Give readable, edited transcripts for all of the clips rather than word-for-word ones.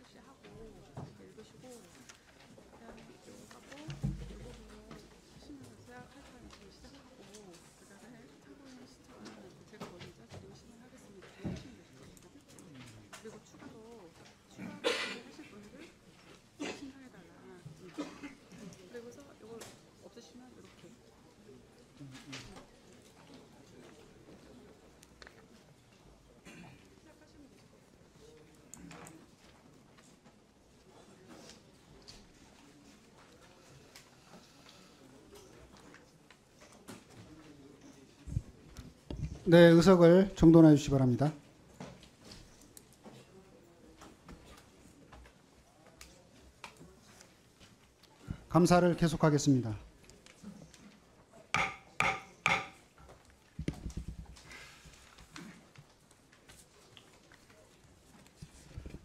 실시하고 이렇게 읽으시고 그다음에 이거 하고 이거 하시면서 시작할 거니까 시작하고 그다음에 참고인 시청은 제가 먼저 드리고 시작하겠습니다. 해주시면 되거든요. 그리고 추가로 하실 분들 신청해달라. 그리고서 이거 없으시면 이렇게 시작하시면 되죠. 네, 의석을 정돈해 주시기 바랍니다. 감사를 계속하겠습니다.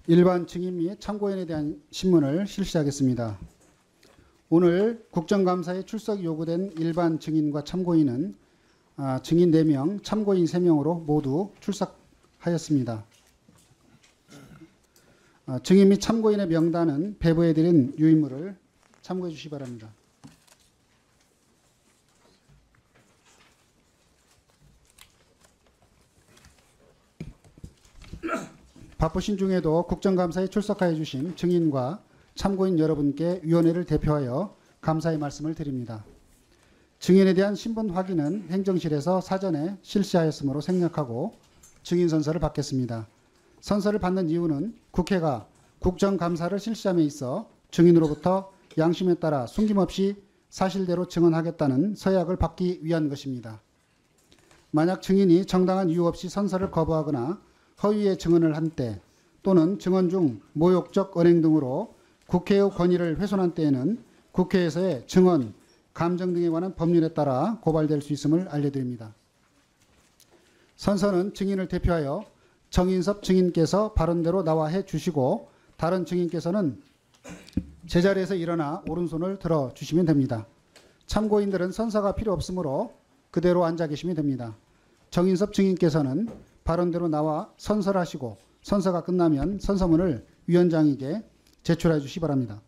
일반 증인 및 참고인에 대한 신문을 실시하겠습니다. 오늘 국정감사에 출석 요구된 일반 증인과 참고인은 증인 4명, 참고인 3명으로 모두 출석하였습니다. 증인 및 참고인의 명단은 배부해드린 유인물을 참고해 주시기 바랍니다. 바쁘신 중에도 국정감사에 출석하여 주신 증인과 참고인 여러분께 위원회를 대표하여 감사의 말씀을 드립니다. 증인에 대한 신분 확인은 행정실에서 사전에 실시하였으므로 생략하고 증인 선서를 받겠습니다. 선서를 받는 이유는 국회가 국정감사를 실시함에 있어 증인으로부터 양심에 따라 숨김없이 사실대로 증언하겠다는 서약을 받기 위한 것입니다. 만약 증인이 정당한 이유 없이 선서를 거부하거나 허위의 증언을 한 때 또는 증언 중 모욕적 언행 등으로 국회의 권위를 훼손한 때에는 국회에서의 증언, 감정 등에 관한 법률에 따라 고발될 수 있음을 알려드립니다. 선서는 증인을 대표하여 정인섭 증인께서 발언대로 나와 해 주시고 다른 증인께서는 제자리에서 일어나 오른손을 들어 주시면 됩니다. 참고인들은 선서가 필요 없으므로 그대로 앉아 계시면 됩니다. 정인섭 증인께서는 발언대로 나와 선서를 하시고 선서가 끝나면 선서문을 위원장에게 제출해 주시기 바랍니다.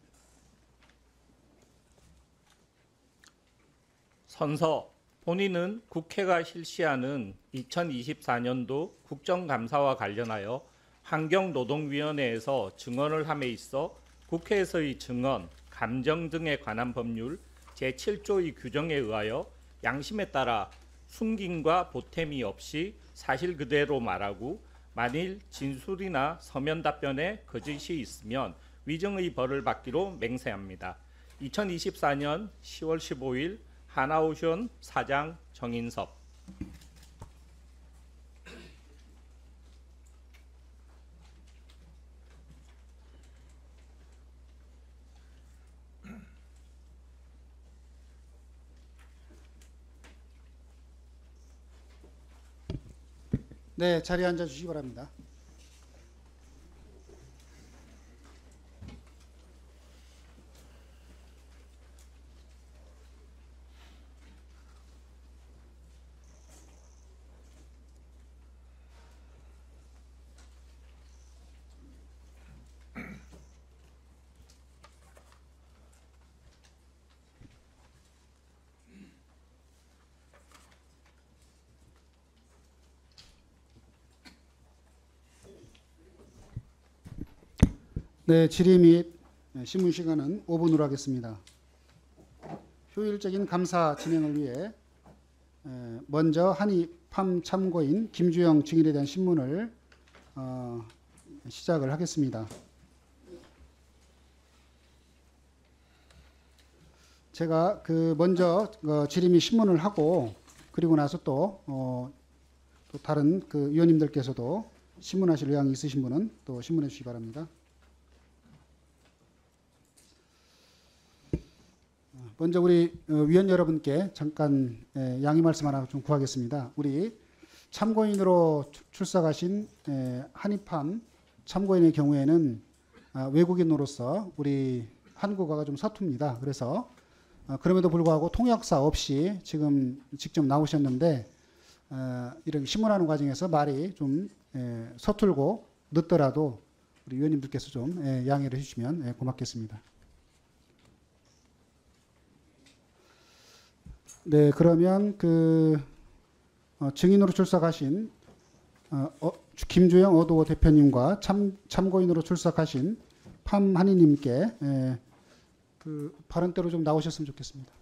선서. 본인은 국회가 실시하는 2024년도 국정감사와 관련하여 환경노동위원회에서 증언을 함에 있어 국회에서의 증언, 감정 등에 관한 법률 제7조의 규정에 의하여 양심에 따라 숨김과 보탬이 없이 사실 그대로 말하고 만일 진술이나 서면 답변에 거짓이 있으면 위정의 벌을 받기로 맹세합니다. 2024년 10월 15일 하나오션 사장 정인섭. 네, 자리에 앉아 주시기 바랍니다. 네, 질의 및 신문 시간은 5분으로 하겠습니다. 효율적인 감사 진행을 위해 먼저 한입팜 참고인 김주영 증인에 대한 신문을 시작을 하겠습니다. 제가 먼저 질의 및 신문을 하고 그리고 나서 또 다른 위원님들께서도 신문하실 의향이 있으신 분은 또 신문해 주시기 바랍니다. 먼저 우리 위원 여러분께 잠깐 양해 말씀 하나 좀 구하겠습니다. 우리 참고인으로 출석하신 한입팜 참고인의 경우에는 외국인으로서 우리 한국어가 좀 서툽니다. 그래서 그럼에도 불구하고 통역사 없이 지금 직접 나오셨는데 이렇게 신문하는 과정에서 말이 좀 서툴고 늦더라도 우리 위원님들께서 좀 양해를 해주시면 고맙겠습니다. 네, 그러면 증인으로 출석하신 김주영 어도어 대표님과 참고인으로 출석하신 팜한희님께 발언대로 좀 나오셨으면 좋겠습니다.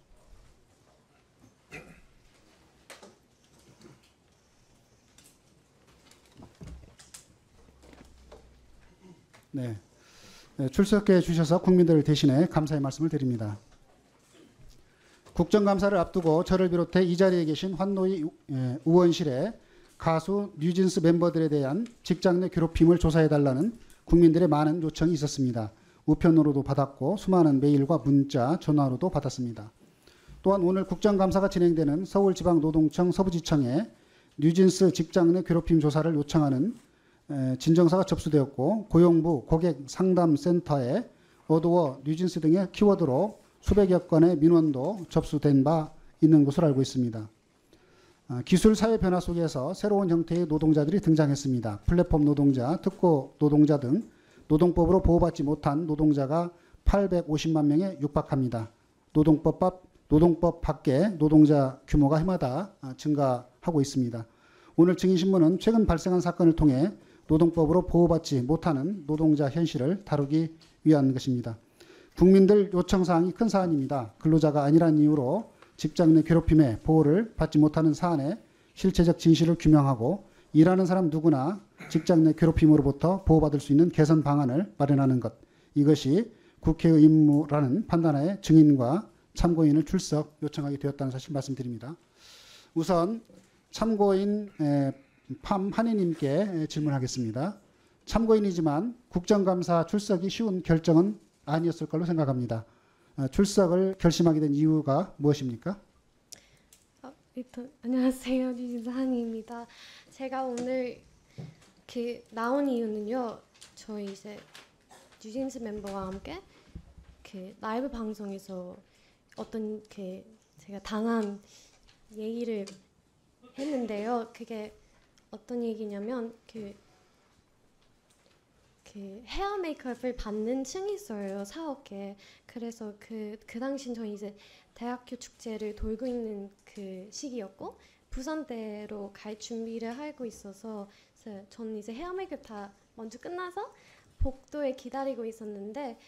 네, 출석해 주셔서 국민들을 대신해 감사의 말씀을 드립니다. 국정감사를 앞두고 저를 비롯해 이 자리에 계신 환노위 의원실에 가수 뉴진스 멤버들에 대한 직장 내 괴롭힘을 조사해달라는 국민들의 많은 요청이 있었습니다. 우편으로도 받았고 수많은 메일과 문자, 전화로도 받았습니다. 또한 오늘 국정감사가 진행되는 서울지방노동청 서부지청에 뉴진스 직장 내 괴롭힘 조사를 요청하는 진정서가 접수되었고 고용부 고객상담센터에 어도어, 뉴진스 등의 키워드로 수백여 건의 민원도 접수된 바 있는 것으로 알고 있습니다. 기술 사회 변화 속에서 새로운 형태의 노동자들이 등장했습니다. 플랫폼 노동자, 특고 노동자 등 노동법으로 보호받지 못한 노동자가 850만 명에 육박합니다. 노동법 밖의 노동자 규모가 해마다 증가하고 있습니다. 오늘 증인신문은 최근 발생한 사건을 통해 노동법으로 보호받지 못하는 노동자 현실을 다루기 위한 것입니다. 국민들 요청사항이 큰 사안입니다. 근로자가 아니란 이유로 직장 내 괴롭힘에 보호를 받지 못하는 사안의 실체적 진실을 규명하고 일하는 사람 누구나 직장 내 괴롭힘으로부터 보호받을 수 있는 개선 방안을 마련하는 것. 이것이 국회의 임무라는 판단하에 증인과 참고인을 출석 요청하게 되었다는 사실 말씀드립니다. 우선 참고인 팜한희님께 질문하겠습니다. 참고인이지만 국정감사 출석이 쉬운 결정은 아니었을 걸로 생각합니다. 출석을 결심하게 된 이유가 무엇입니까? 안녕하세요. 뉴진스 한희입니다. 제가 오늘 나온 이유는요. 저희 이제 뉴진스 멤버와 함께 라이브 방송에서 어떤 제가 당한 얘기를 했는데요. 그게 어떤 얘기냐면 헤어 메이크업을 받는 층이 있어요. 사업계. 그래서 그 당시엔 저희 이제 대학교 축제를 돌고 있는 그 시기였고 부산대로 갈 준비를 하고 있어서 저는 이제 헤어 메이크업 다 먼저 끝나서 복도에 기다리고 있었는데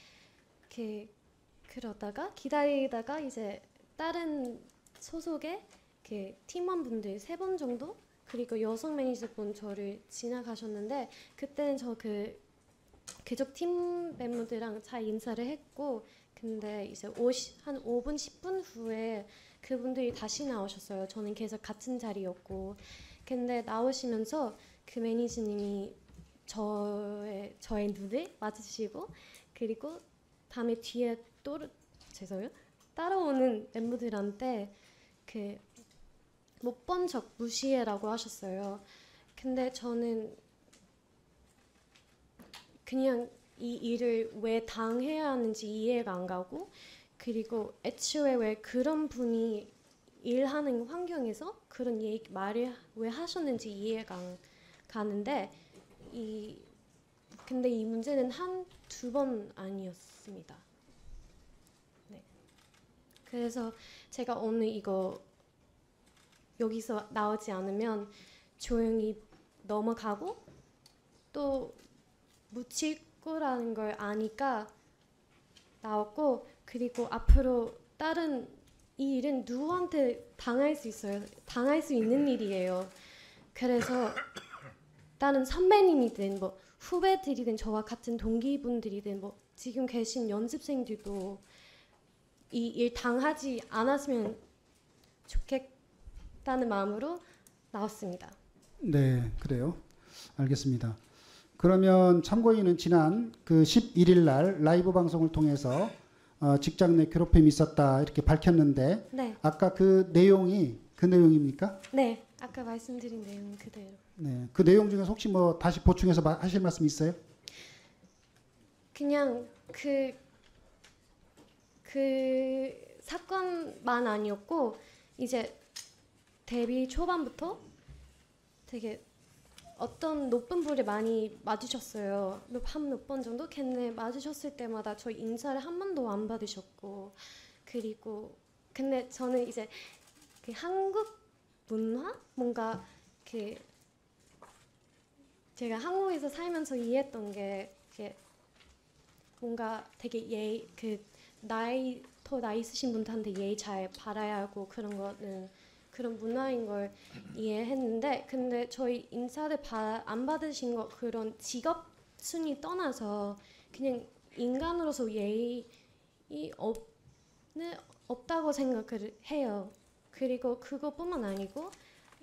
그러다가 기다리다가 이제 다른 소속의 팀원분들 3분 정도 그리고 여성 매니저분 저를 지나가셨는데 그때는 저 그쪽 팀 멤버들이랑 잘 인사를 했고 근데 이제 한 5분 10분 후에 그분들이 다시 나오셨어요. 저는 계속 같은 자리였고 근데 나오시면서 그 매니저님이 저의 눈을 맞으시고 그리고 다음에 뒤에 따라오는 멤버들한테 못 본 척 무시해라고 하셨어요. 근데 저는 그냥 이 일을 왜 당해야 하는지 이해가 안 가고 그리고 애초에 왜 그런 분이 일하는 환경에서 그런 말을 왜 하셨는지 이해가 안 가는데 근데 이 문제는 두 번 아니었습니다. 네. 그래서 제가 오늘 이거 여기서 나오지 않으면 조용히 넘어가고 또 묻힐 거라는 걸 아니까 나왔고 그리고 앞으로 이 일은 누구한테 당할 수 있어요. 당할 수 있는 일이에요. 그래서 다른 선배님이든 뭐 후배들이든 저와 같은 동기분들이든 뭐 지금 계신 연습생들도 이 일 당하지 않았으면 좋겠다는 마음으로 나왔습니다. 네, 그래요. 알겠습니다. 그러면 참고인은 지난 11일 날 라이브 방송을 통해서 직장 내 괴롭힘이 있었다 이렇게 밝혔는데 네. 아까 그 내용입니까? 네, 아까 말씀드린 내용 그대로. 네, 그 내용 중에서 혹시 뭐 다시 보충해서 하실 말씀 있어요? 그냥 그 사건만 아니었고 이제 데뷔 초반부터 되게 어떤 높은 분이 많이 맞으셨어요. 한 몇 번 정도? 근데 맞으셨을 때마다 저희 인사를 한 번도 안 받으셨고, 그리고 근데 저는 이제 그 한국 문화? 뭔가 그 제가 한국에서 살면서 이해했던 게 이게 뭔가 되게 더 나이 있으신 분들한테 예의 잘 바라야 하고 그런 거는 그런 문화인 걸 이해했는데, 근데 저희 인사를 안 받으신 거 그런 직업 순위 떠나서 그냥 인간으로서 예의 없다고 생각을 해요. 그리고 그것뿐만 아니고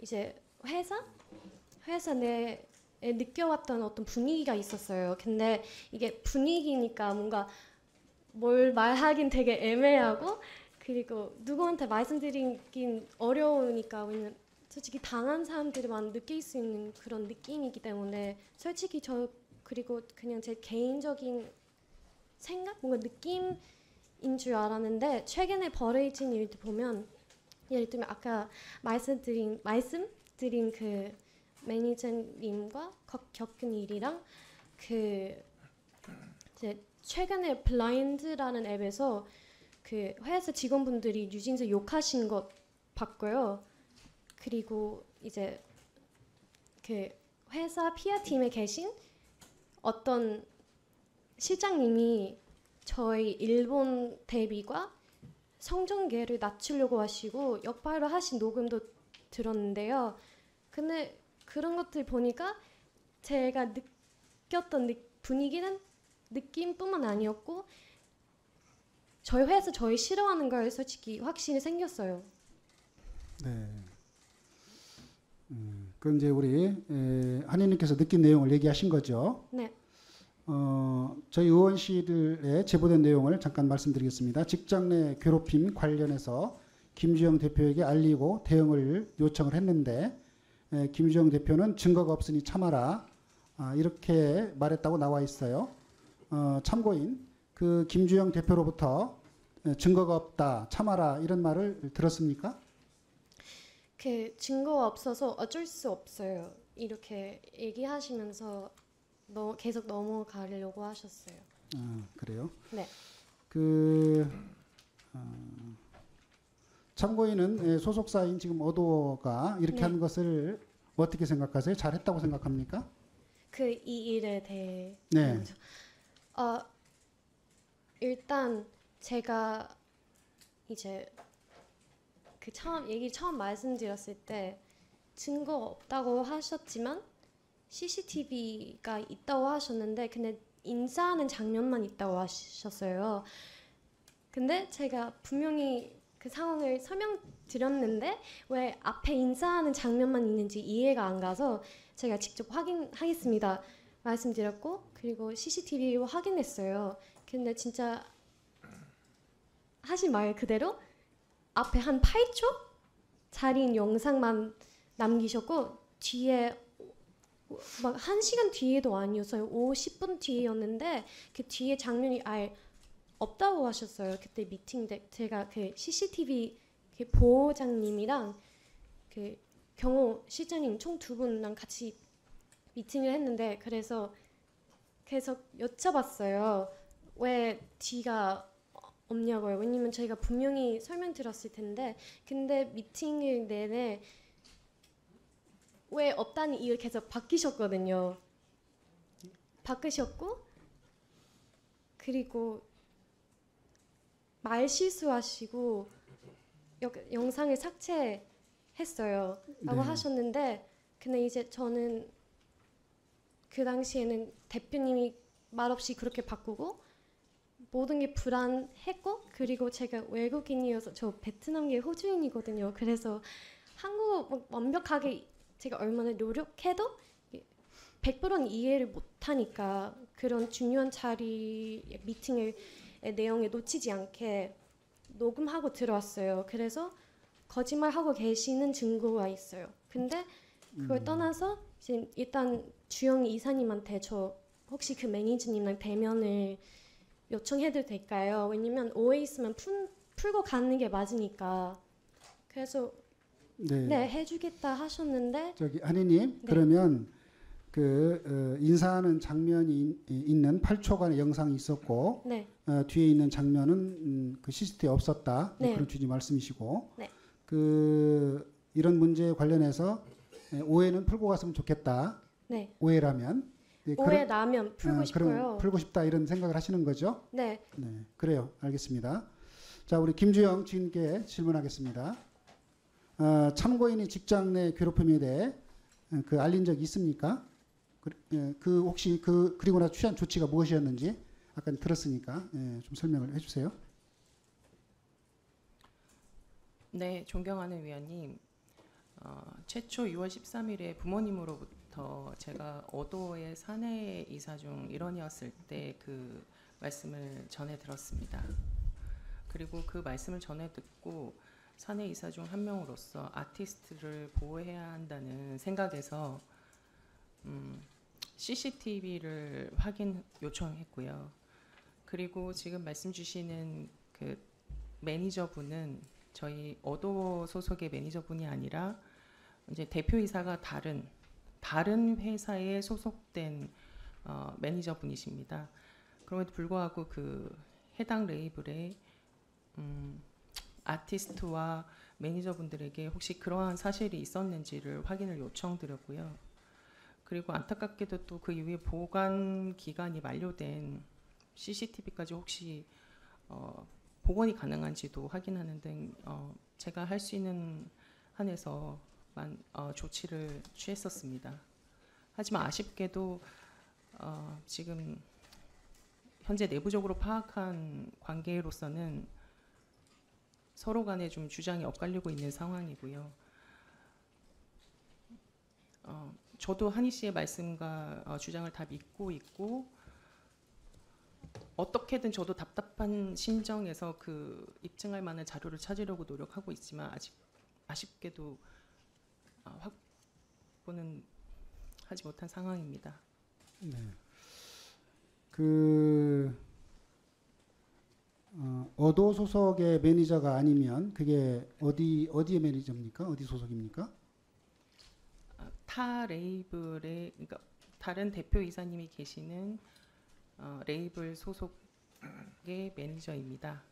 이제 회사 내에 느껴왔던 어떤 분위기가 있었어요. 근데 이게 분위기니까 뭔가 뭘 말하긴 되게 애매하고, 그리고 누구한테 말씀드리긴 어려우니까, 왜냐면 솔직히 당한 사람들만 느낄 수 있는 그런 느낌이기 때문에 솔직히 그리고 그냥 제 개인적인 생각? 뭔가 느낌인 줄 알았는데, 최근에 벌어진 일들 보면 예를 들면 아까 말씀드린 그 매니저님과 겪은 일이랑 그 이제 최근에 블라인드라는 앱에서 그 회사 직원분들이 뉴진스 욕하신 것 봤고요. 그리고 이제 그 회사 PR 팀에 계신 어떤 실장님이 저희 일본 데뷔과 성종계를 낮추려고 하시고 역발을 하신 녹음도 들었는데요. 근데 그런 것들 보니까 제가 느꼈던 분위기는 느낌뿐만 아니었고, 저희 회사 저희 싫어하는 걸 솔직히 확신이 생겼어요. 네. 그건 이제 우리 한의님께서 느낀 내용을 얘기하신 거죠. 네. 저희 의원실에 제보된 내용을 잠깐 말씀드리겠습니다. 직장 내 괴롭힘 관련해서 김주영 대표에게 알리고 대응을 요청을 했는데, 김주영 대표는 증거가 없으니 참아라, 이렇게 말했다고 나와 있어요. 참고인 그 김주영 대표로부터 증거가 없다, 참아라 이런 말을 들었습니까? 그 증거가 없어서 어쩔 수 없어요. 이렇게 얘기하시면서 계속 넘어가려고 하셨어요. 그래요? 네. 참고인은 소속사인 지금 어도어가 이렇게 네. 한 것을 어떻게 생각하세요? 잘했다고 생각합니까? 이 일에 대해. 네. 일단 제가 이제 처음 말씀드렸을 때 증거 없다고 하셨지만 CCTV가 있다고 하셨는데, 근데 인사하는 장면만 있다고 하셨어요. 근데 제가 분명히 그 상황을 설명드렸는데 왜 앞에 인사하는 장면만 있는지 이해가 안 가서 제가 직접 확인하겠습니다 말씀드렸고, 그리고 CCTV로 확인했어요. 근데 진짜 하신 말 그대로 앞에 한 8초 자리인 영상만 남기셨고, 뒤에 막 1시간 뒤에도 아니었어요. 50분 뒤였는데 그 뒤에 장면이 아예 없다고 하셨어요. 그때 미팅 때 제가 그 CCTV 그 보호장님이랑 그 경호 실장님 총 2분랑 같이 미팅을 했는데, 그래서 계속 여쭤봤어요. 왜 뒤가 없냐고요. 왜냐면 저희가 분명히 설명드렸을 텐데, 근데 미팅을 내내 왜 없다는 이유를 계속 바뀌셨거든요. 바꾸셨고, 그리고 말 실수하시고 영상을 삭제했어요 라고 네. 하셨는데, 근데 이제 저는 그 당시에는 대표님이 말없이 그렇게 바꾸고 모든 게 불안했고, 그리고 제가 외국인이어서 저 베트남계 호주인이거든요. 그래서 한국어 완벽하게 제가 얼마나 노력해도 100%는 이해를 못하니까 그런 중요한 자리 미팅의 내용에 놓치지 않게 녹음하고 들어왔어요. 그래서 거짓말하고 계시는 증거가 있어요. 근데 그걸 떠나서 이제 일단 주영이 이사님한테 저 혹시 그 매니저님랑 대면을 요청해도 될까요? 왜냐면 오해 있으면 풀고 가는 게 맞으니까. 그래서 네, 해주겠다 하셨는데, 저기 한희님, 네. 그러면 인사하는 장면이 있는 8초간의 영상이 있었고 네. 뒤에 있는 장면은 그 CCTV에 없었다. 네. 그런 취지 말씀이시고 네. 이런 문제에 관련해서 오해는 풀고 갔으면 좋겠다. 네. 오해라면 오해 나면 풀고 그럼 싶어요. 풀고 싶다 이런 생각을 하시는 거죠? 네. 네, 그래요. 알겠습니다. 자, 우리 김주영 주임께 질문하겠습니다. 참고인이 직장 내 괴롭힘에 대해 알린 적이 있습니까? 혹시 그리고 나서 취한 조치가 무엇이었는지 아까 들었으니까 좀 설명을 해주세요. 네, 존경하는 위원님, 최초 6월 13일에 부모님으로부터 제가 어도의 사내 이사 중 일원이었을 때 그 말씀을 전해 들었습니다. 그리고 그 말씀을 전해 듣고 사내 이사 중 한 명으로서 아티스트를 보호해야 한다는 생각에서 CCTV를 확인 요청했고요. 그리고 지금 말씀 주시는 그 매니저분은 저희 어도 소속의 매니저분이 아니라 이제 대표이사가 다른 회사에 소속된 매니저분이십니다. 그럼에도 불구하고 그 해당 레이블의 아티스트와 매니저분들에게 혹시 그러한 사실이 있었는지를 확인을 요청드렸고요. 그리고 안타깝게도 또 그 이후에 보관 기간이 만료된 CCTV까지 혹시 복원이 가능한지도 확인하는 등 제가 할 수 있는 한에서만 조치를 취했었습니다. 하지만 아쉽게도 지금 현재 내부적으로 파악한 관계로서는 서로 간에 좀 주장이 엇갈리고 있는 상황이고요. 저도 한희 씨의 말씀과 주장을 다 믿고 있고 어떻게든 저도 답답한 심정에서 그 입증할 만한 자료를 찾으려고 노력하고 있지만 아직 아쉽게도 확보는 하지 못한 상황입니다. 네. 어도 소속의 매니저가 아니면 그게 어디의 매니저입니까? 어디 소속입니까? 타 레이블의 그러니까 다른 대표 이사님이 계시는 레이블 소속의 매니저입니다.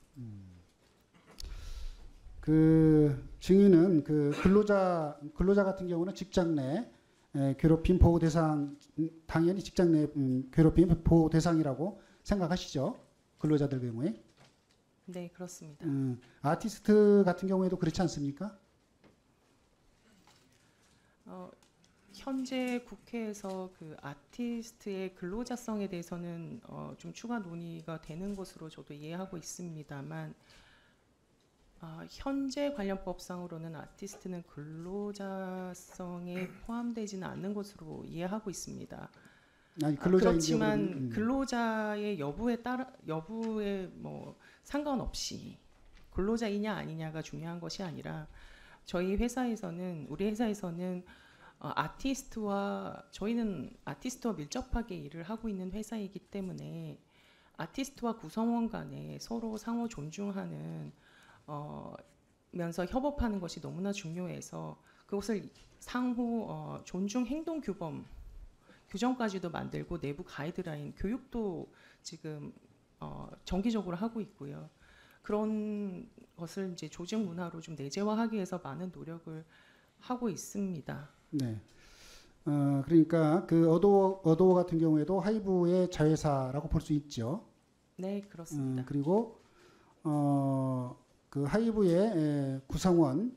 증인은 근로자 같은 경우는 직장 내 괴롭힘 보호 대상 당연히 직장 내 괴롭힘 보호 대상이라고 생각하시죠? 근로자들 경우에. 네, 그렇습니다. 아티스트 같은 경우에도 그렇지 않습니까? 현재 국회에서 그 아티스트의 근로자성에 대해서는 좀 추가 논의가 되는 것으로 저도 이해하고 있습니다만 현재 관련 법상으로는 아티스트는 근로자성에 포함되지는 않는 것으로 이해하고 있습니다. 아니, 그렇지만 근로자의 여부에 뭐 상관없이 근로자이냐 아니냐가 중요한 것이 아니라 우리 회사에서는 저희는 아티스트와 밀접하게 일을 하고 있는 회사이기 때문에 아티스트와 구성원 간에 서로 상호 존중하는 면서 협업하는 것이 너무나 중요해서 그것을 상호 존중 행동 규정까지도 만들고 내부 가이드라인 교육도 지금 정기적으로 하고 있고요. 그런 것을 이제 조직 문화로 좀 내재화하기 위해서 많은 노력을 하고 있습니다. 네. 그러니까 그 어도 같은 경우에도 하이브의 자회사라고 볼 수 있죠. 네, 그렇습니다. 그리고 그 하이브의 구성원,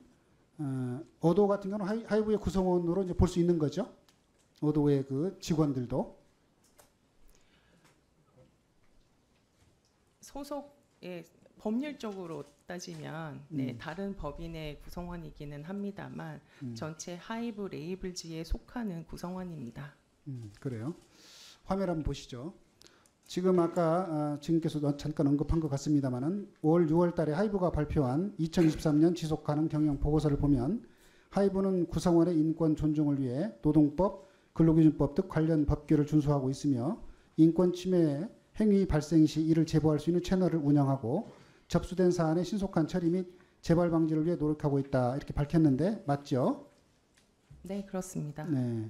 어도 같은 경우는 하이브의 구성원으로 이제 볼 수 있는 거죠. 어도의 그 직원들도. 소속의 법률적으로 따지면 다른 법인의 구성원이기는 합니다만 전체 하이브 레이블지에 속하는 구성원입니다. 그래요. 화면 한번 보시죠. 지금 아까 지금께서도 잠깐 언급한 것 같습니다만은 올 6월 달에 하이브가 발표한 2023년 지속가능 경영 보고서를 보면 하이브는 구성원의 인권 존중을 위해 노동법, 근로기준법 등 관련 법규를 준수하고 있으며 인권 침해 행위 발생 시 이를 제보할 수 있는 채널을 운영하고 접수된 사안의 신속한 처리 및 재발 방지를 위해 노력하고 있다 이렇게 밝혔는데 맞죠? 네, 그렇습니다. 네.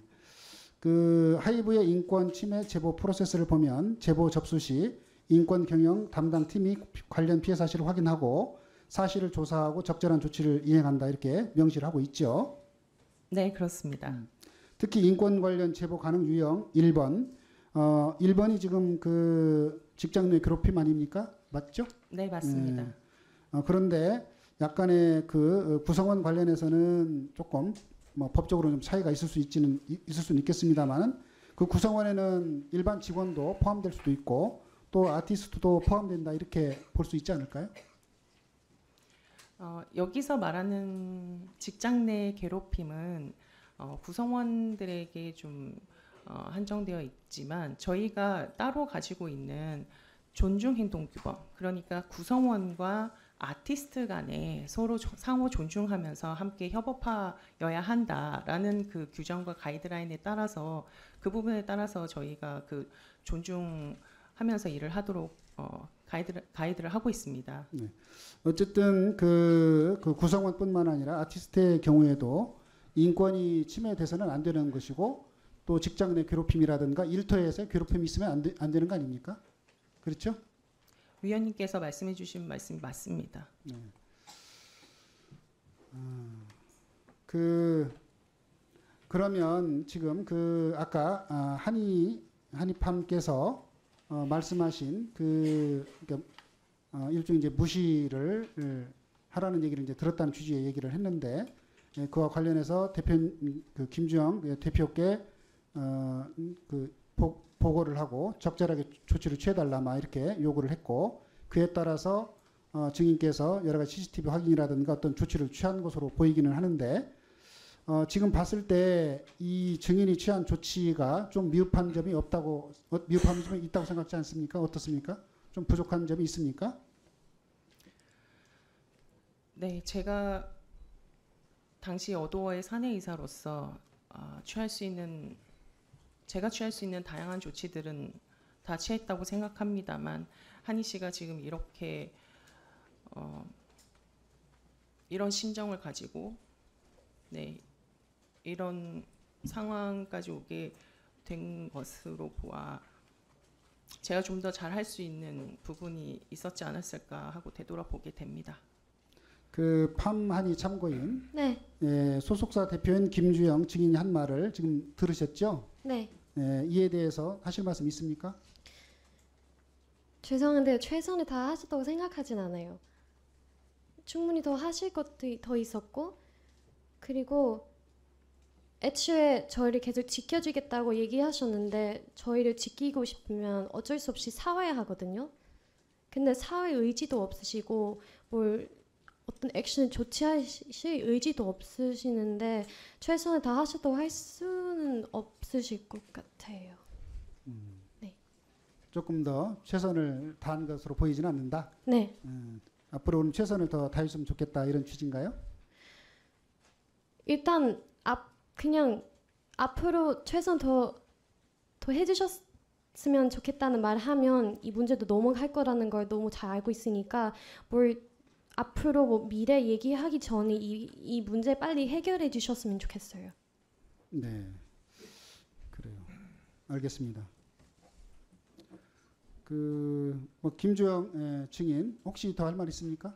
그 하이브의 인권 침해 제보 프로세스를 보면 제보 접수 시 인권 경영 담당 팀이 관련 피해 사실을 확인하고 사실을 조사하고 적절한 조치를 이행한다 이렇게 명시를 하고 있죠. 네, 그렇습니다. 특히 인권 관련 제보 가능 유형 1번. 1번이 지금 그 직장 내 괴롭힘 아닙니까? 맞죠? 네, 맞습니다. 그런데 약간의 그 구성원 관련해서는 조금 뭐 법적으로 좀 차이가 있을 수는 있겠습니다만은 그 구성원에는 일반 직원도 포함될 수도 있고 또 아티스트도 포함된다 이렇게 볼 수 있지 않을까요? 여기서 말하는 직장 내 괴롭힘은 구성원들에게 좀 한정되어 있지만 저희가 따로 가지고 있는 존중 행동 규범, 그러니까 구성원과 아티스트 간에 서로 상호 존중하면서 함께 협업하여야 한다라는 그 규정과 가이드라인에 따라서 그 부분에 따라서 저희가 그 존중하면서 일을 하도록 가이드를 하고 있습니다. 네. 어쨌든 그 구성원뿐만 아니라 아티스트의 경우에도 인권이 침해돼서는 안 되는 것이고 또 직장 내 괴롭힘이라든가 일터에서 괴롭힘이 있으면 안 되는 거 아닙니까? 그렇죠? 위원님께서 말씀해 주신 말씀이 맞습니다. 네. 그러면 지금 그 아까 한이팜께서 말씀하신 그러니까 일종의 이제 무시를 하라는 얘기를 이제 들었다는 취지의 얘기를 했는데 그와 관련해서 그 김주영 대표께 그 보고를 하고 적절하게 조치를 취해달라 막 이렇게 요구를 했고 그에 따라서 증인께서 여러 가지 CCTV 확인이라든가 어떤 조치를 취한 것으로 보이기는 하는데 지금 봤을 때 이 증인이 취한 조치가 좀 미흡한 점이 미흡한 점이 있다고 생각지 않습니까? 어떻습니까? 좀 부족한 점이 있습니까? 네, 제가 당시 어도어의 사내이사로서 제가 취할 수 있는 다양한 조치들은 다 취했다고 생각합니다만 한희 씨가 지금 이렇게 이런 심정을 가지고 이런 상황까지 오게 된 것으로 보아 제가 좀 더 잘할 수 있는 부분이 있었지 않았을까 하고 되돌아보게 됩니다. 그 팜한이 참고인 네, 소속사 대표인 김주영 증인이 한 말을 지금 들으셨죠? 네. 이에 대해서 하실 말씀 있습니까? 죄송한데 최선을 다 하셨다고 생각하진 않아요. 충분히 더 하실 것도 더 있었고 그리고 애초에 저희를 계속 지켜주겠다고 얘기하셨는데 저희를 지키고 싶으면 어쩔 수 없이 사와야 하거든요. 근데 사회 의지도 없으시고 뭘 어떤 액션을 조치하실 의지도 없으시는데 최선을 다 하셨다고 할 수는 없으실 것 같아요. 조금 더 최선을 다한 것으로 보이지는 않는다. 네. 앞으로는 최선을 더 다했으면 좋겠다 이런 취지인가요? 일단 그냥 앞으로 최선 더 해주셨으면 좋겠다는 말 하면 이 문제도 넘어갈 거라는 걸 너무 잘 알고 있으니까 뭘 앞으로 뭐 미래 얘기하기 전에 이 문제 빨리 해결해 주셨으면 좋겠어요. 네, 그래요. 알겠습니다. 뭐 김주영 증인 혹시 더 할 말 있습니까?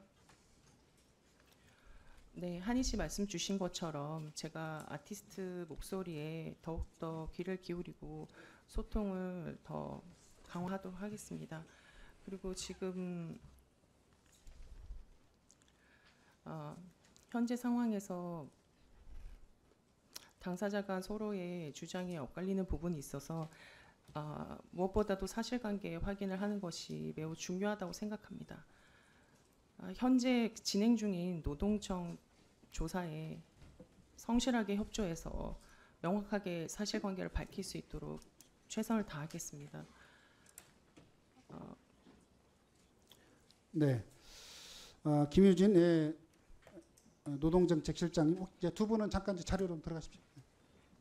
네, 한희 씨 말씀 주신 것처럼 제가 아티스트 목소리에 더욱더 귀를 기울이고 소통을 더 강화하도록 하겠습니다. 그리고 지금 현재 상황에서 당사자 간 서로의 주장에 엇갈리는 부분이 있어서 무엇보다도 사실관계 확인을 하는 것이 매우 중요하다고 생각합니다. 현재 진행 중인 노동청 조사에 성실하게 협조해서 명확하게 사실관계를 밝힐 수 있도록 최선을 다하겠습니다. 네, 김유진 노동정책실장님, 이제 두 분은 잠깐 자료로 들어가십시오.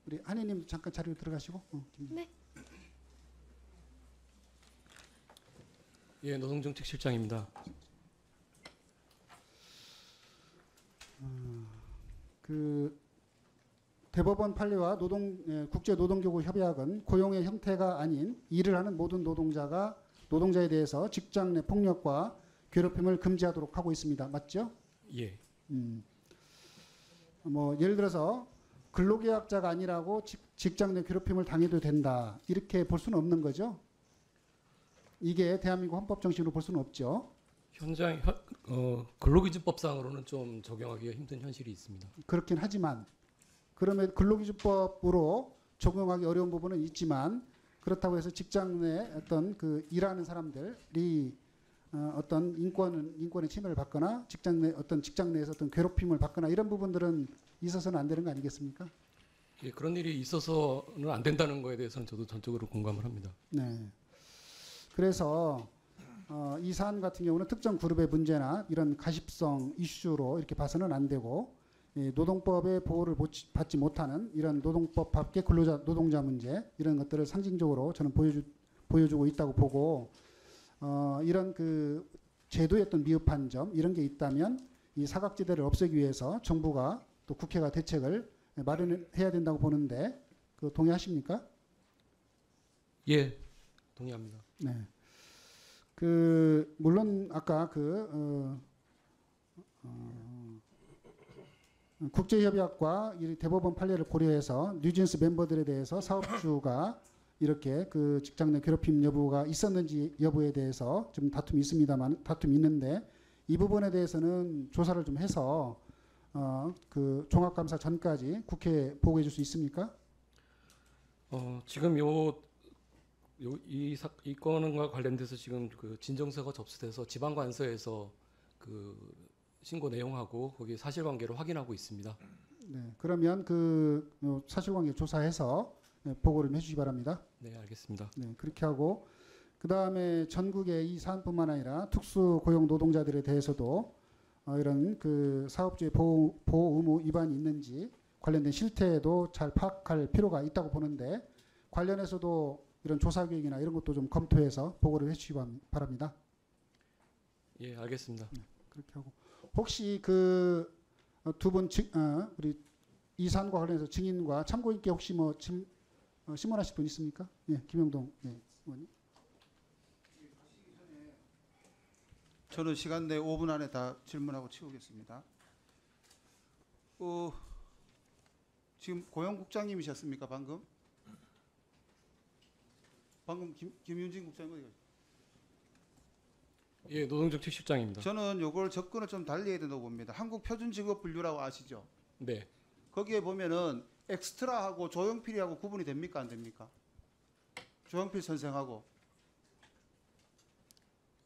우리 한희님 잠깐 자료로 들어가시고. 네. 예, 노동정책실장입니다. 대법원 판례와 국제노동기구 협약은 고용의 형태가 아닌 일을 하는 모든 노동자에 대해서 직장 내 폭력과 괴롭힘을 금지하도록 하고 있습니다. 맞죠? 예. 뭐 예를 들어서 근로계약자가 아니라고 직장 내 괴롭힘을 당해도 된다. 이렇게 볼 수는 없는 거죠. 이게 대한민국 헌법 정신으로 볼 수는 없죠. 현장 근로기준법상으로는 좀 적용하기가 힘든 현실이 있습니다. 그렇긴 하지만 그러면 근로기준법으로 적용하기 어려운 부분은 있지만 그렇다고 해서 직장 내 어떤 그 일하는 사람들이 어떤 인권의 침해를 받거나 직장 내에서 어떤 괴롭힘을 받거나 이런 부분들은 있어서는 안 되는 거 아니겠습니까? 예, 그런 일이 있어서는 안 된다는 거에 대해서는 저도 전적으로 공감을 합니다. 네. 그래서 이 사안 같은 경우는 특정 그룹의 문제나 이런 가십성 이슈로 이렇게 봐서는 안 되고 노동법의 보호를 받지 못하는 이런 노동법 밖의 노동자 문제 이런 것들을 상징적으로 저는 보여주고 있다고 보고 이런 그 제도의 어떤 미흡한 점 이런 게 있다면 이 사각지대를 없애기 위해서 정부가 또 국회가 대책을 마련해야 된다고 보는데 그 동의하십니까? 예, 동의합니다. 네. 그 물론 아까 국제협약과 이 대법원 판례를 고려해서 뉴진스 멤버들에 대해서 사업주가 이렇게 그 직장 내 괴롭힘 여부가 있었는지 여부에 대해서 좀 다툼이 있는데 이 부분에 대해서는 조사를 좀 해서 그 종합감사 전까지 국회에 보고해 줄 수 있습니까? 지금 이 건과 관련돼서 지금 그 진정서가 접수돼서 지방관서에서 그 신고 내용하고 거기 사실관계를 확인하고 있습니다. 네, 그러면 그 사실관계 조사해서 보고를 해주시기 바랍니다. 네, 알겠습니다. 네, 그렇게 하고 그 다음에 전국의 이 사안뿐만 아니라 특수 고용 노동자들에 대해서도 이런 그 사업주의 보호 의무 위반이 있는지 관련된 실태도 잘 파악할 필요가 있다고 보는데 관련해서도 이런 조사 계획이나 이런 것도 좀 검토해서 보고를 해주시기 바랍니다. 예, 알겠습니다. 네, 그렇게 하고 혹시 그 두 분 우리 이 사안과 관련해서 증인과 참고인께 혹시 뭐 신문하실 분 있습니까? 예, 김영동 의원님. 저는 시간 내 5분 안에 다 질문하고 치우겠습니다. 지금 고용국장님이셨습니까 방금? 방금 김윤진 국장님 어디 가셨어요? 예, 노동정책실장입니다. 저는 요걸 접근을 좀 달리 해야 된다고 봅니다. 한국표준직업분류라고 아시죠? 네, 거기에 보면은 엑스트라하고 조용필이하고 구분이 됩니까 안 됩니까? 조용필 선생하고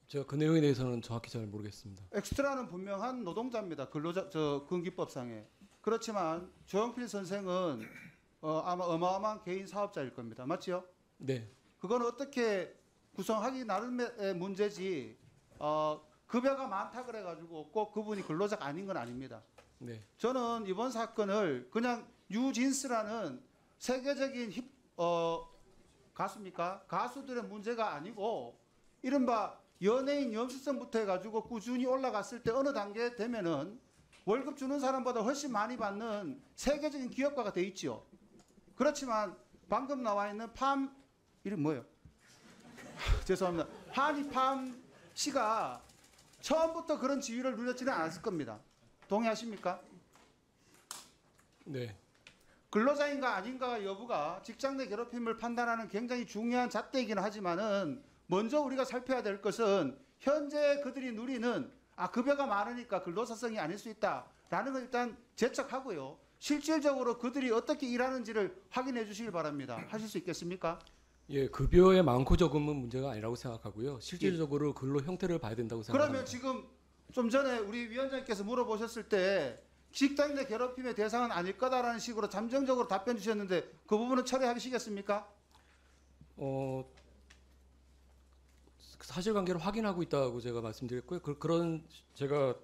제가 그 내용에 대해서는 정확히 잘 모르겠습니다. 엑스트라는 분명한 노동자입니다. 근기법상에. 그렇지만 조용필 선생은 아마 어마어마한 개인 사업자일 겁니다. 맞죠? 네, 그건 어떻게 구성하기 나름의 문제지 급여가 많다 그래가지고 꼭 그분이 근로자가 아닌 건 아닙니다. 네, 저는 이번 사건을 그냥 뉴진스라는 세계적인 가수입니까? 가수들의 문제가 아니고 이른바 연예인 연수성부터 해가지고 꾸준히 올라갔을 때 어느 단계 되면은 월급 주는 사람보다 훨씬 많이 받는 세계적인 기업가가 돼 있죠. 그렇지만 방금 나와 있는 이름 뭐예요? 죄송합니다. 한이팜 씨가 처음부터 그런 지위를 누렸지는 않았을 겁니다. 동의하십니까? 네, 근로자인가 아닌가 여부가 직장 내 괴롭힘을 판단하는 굉장히 중요한 잣대이긴 하지만은 먼저 우리가 살펴야 될 것은 현재 그들이 누리는 급여가 많으니까 근로사성이 아닐 수 있다라는 걸 일단 제척하고요. 실질적으로 그들이 어떻게 일하는지를 확인해 주시길 바랍니다. 하실 수 있겠습니까? 예, 급여의 많고 적음은 문제가 아니라고 생각하고요. 실질적으로 근로 형태를 봐야 된다고 생각합니다. 그러면 지금 좀 전에 우리 위원장님께서 물어보셨을 때 직장 내 괴롭힘의 대상은 아닐 거다라는 식으로 잠정적으로 답변 주셨는데 그 부분은 처리하시겠습니까? 사실관계를 확인하고 있다고 제가 말씀드렸고요. 그런 제가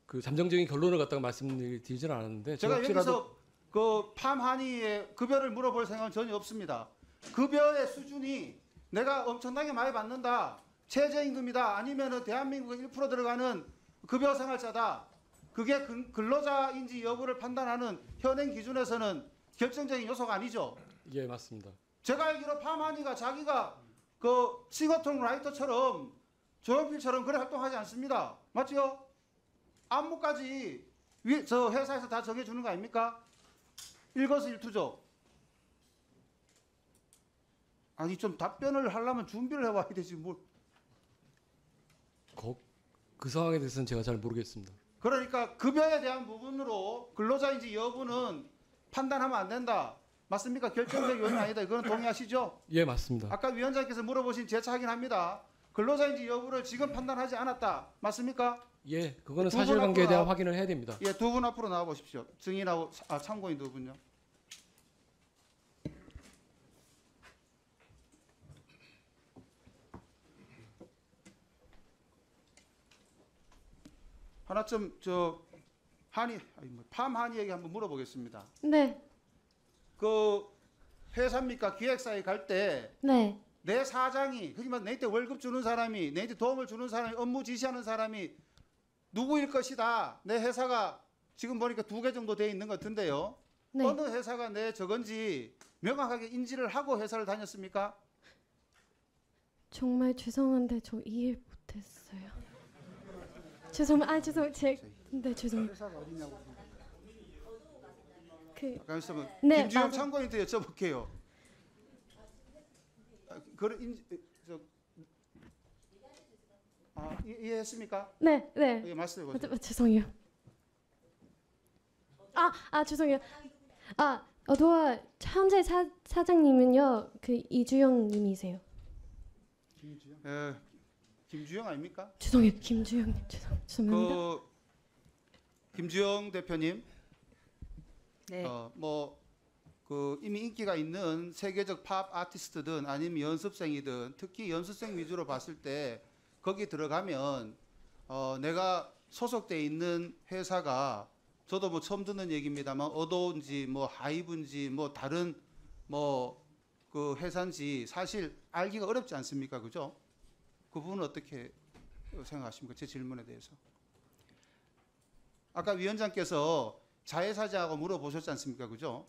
그 잠정적인 결론을 갖다가 말씀드리지는 않았는데 제가 여기서 그 팜하니의 급여를 물어볼 생각은 전혀 없습니다. 급여의 수준이 내가 엄청나게 많이 받는다, 최저임금이다, 아니면은 대한민국에 1% 들어가는 급여 생활자다. 그게 근로자인지 여부를 판단하는 현행 기준에서는 결정적인 요소가 아니죠. 예, 맞습니다. 제가 알기로 파마니가 자기가 그 싱어송 라이터처럼 조용필처럼 그래 활동하지 않습니다. 맞죠? 안무까지 저 회사에서 다 정해주는 거 아닙니까? 일거수일투족. 아니 좀 답변을 하려면 준비를 해와야 되지 뭘. 그 상황에 대해서는 제가 잘 모르겠습니다. 그러니까 급여에 대한 부분으로 근로자인지 여부는 판단하면 안 된다. 맞습니까? 결정적 요인이 아니다. 이거는 동의하시죠? 예, 맞습니다. 아까 위원장께서 물어보신 재차 확인합니다. 근로자인지 여부를 지금 판단하지 않았다. 맞습니까? 예, 그거는 두분 사실관계에 대한 앞으로 확인을 해야 됩니다. 예, 두 분 앞으로 나와 보십시오. 증인하고 참고인 두 분요. 하나쯤 저 팜 한이 얘기 한번 물어보겠습니다. 네, 그 회사입니까 기획사에 갈 때 네, 내 사장이 그지만 내한테 월급 주는 사람이 내한테 도움을 주는 사람이 업무 지시하는 사람이 누구일 것이다. 내 회사가 지금 보니까 2개 정도 돼 있는 것 같은데요. 네. 어느 회사가 내 저건지 명확하게 인지를 하고 회사를 다녔습니까? 정말 죄송한데 저 이해 못했어요. 네, 죄송해요. 회사가 어디냐고. 그, 잠깐만. 네, 김주영 맞아요. 참고인한테 여쭤볼게요. 이해했습니까? 네, 네. 예, 말씀해 보세요. 죄송해요. 죄송해요. 도와 현재 사장님은요, 그 이주영 님이세요. 김주영? 김주영 아닙니까? 죄송해요, 김주영님. 죄송합니다. 그 김주영 대표님, 네. 그 이미 인기가 있는 세계적 팝 아티스트든 아니면 연습생이든 특히 연습생 위주로 봤을 때 거기 들어가면 내가 소속돼 있는 회사가 저도 뭐 처음 듣는 얘기입니다만 어도인지 뭐 하이브인지 뭐 다른 뭐 그 회사인지 사실 알기가 어렵지 않습니까, 그죠? 그 부분은 어떻게 생각하십니까? 제 질문에 대해서. 아까 위원장께서 자회사장하고 물어보셨지 않습니까, 그죠?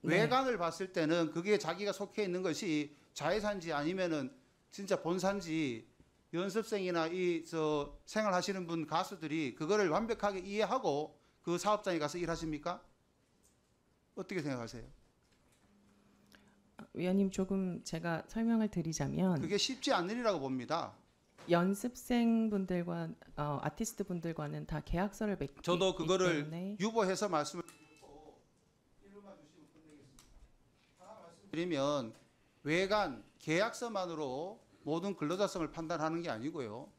네. 외관을 봤을 때는 그게 자기가 속해 있는 것이 자회사인지 아니면은 진짜 본사인지 연습생이나 생활하시는 분 가수들이 그거를 완벽하게 이해하고 그 사업장에 가서 일하십니까? 어떻게 생각하세요? 위원님 조금 제가 설명을 드리자면 그게 쉽지 않은 일이라고 봅니다. 연습생분들과 아티스트 분들과는 다 계약서를 맺기 저도 그거를 때문에 유보해서 말씀을 드리면 외관 계약서만으로 모든 근로자성을 판단하는 게 아니고요.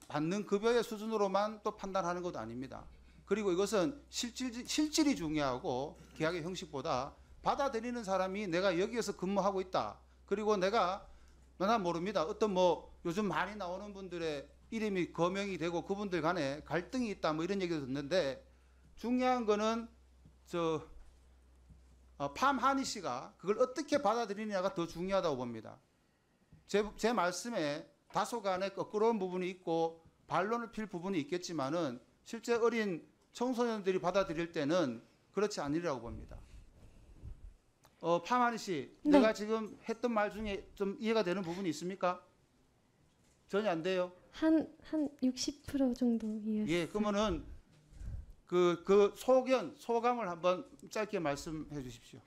받는 급여의 수준으로만 또 판단하는 것도 아닙니다. 그리고 이것은 실질이 중요하고 계약의 형식보다 받아들이는 사람이 내가 여기에서 근무하고 있다. 그리고 난 모릅니다. 어떤 뭐 요즘 많이 나오는 분들의 이름이 거명이 되고 그분들 간에 갈등이 있다 뭐 이런 얘기도 듣는데 중요한 거는 팜 하니 씨가 그걸 어떻게 받아들이느냐가 더 중요하다고 봅니다. 제 말씀에 다소간의 거꾸로운 부분이 있고 반론을 필 부분이 있겠지만은 실제 어린 청소년들이 받아들일 때는 그렇지 않으리라고 봅니다. 팜 하니 씨, 네. 내가 지금 했던 말 중에 좀 이해가 되는 부분이 있습니까? 전혀 안 돼요? 한 60% 정도 이해했어요. 예, 그러면은 그 소감을 한번 짧게 말씀해 주십시오.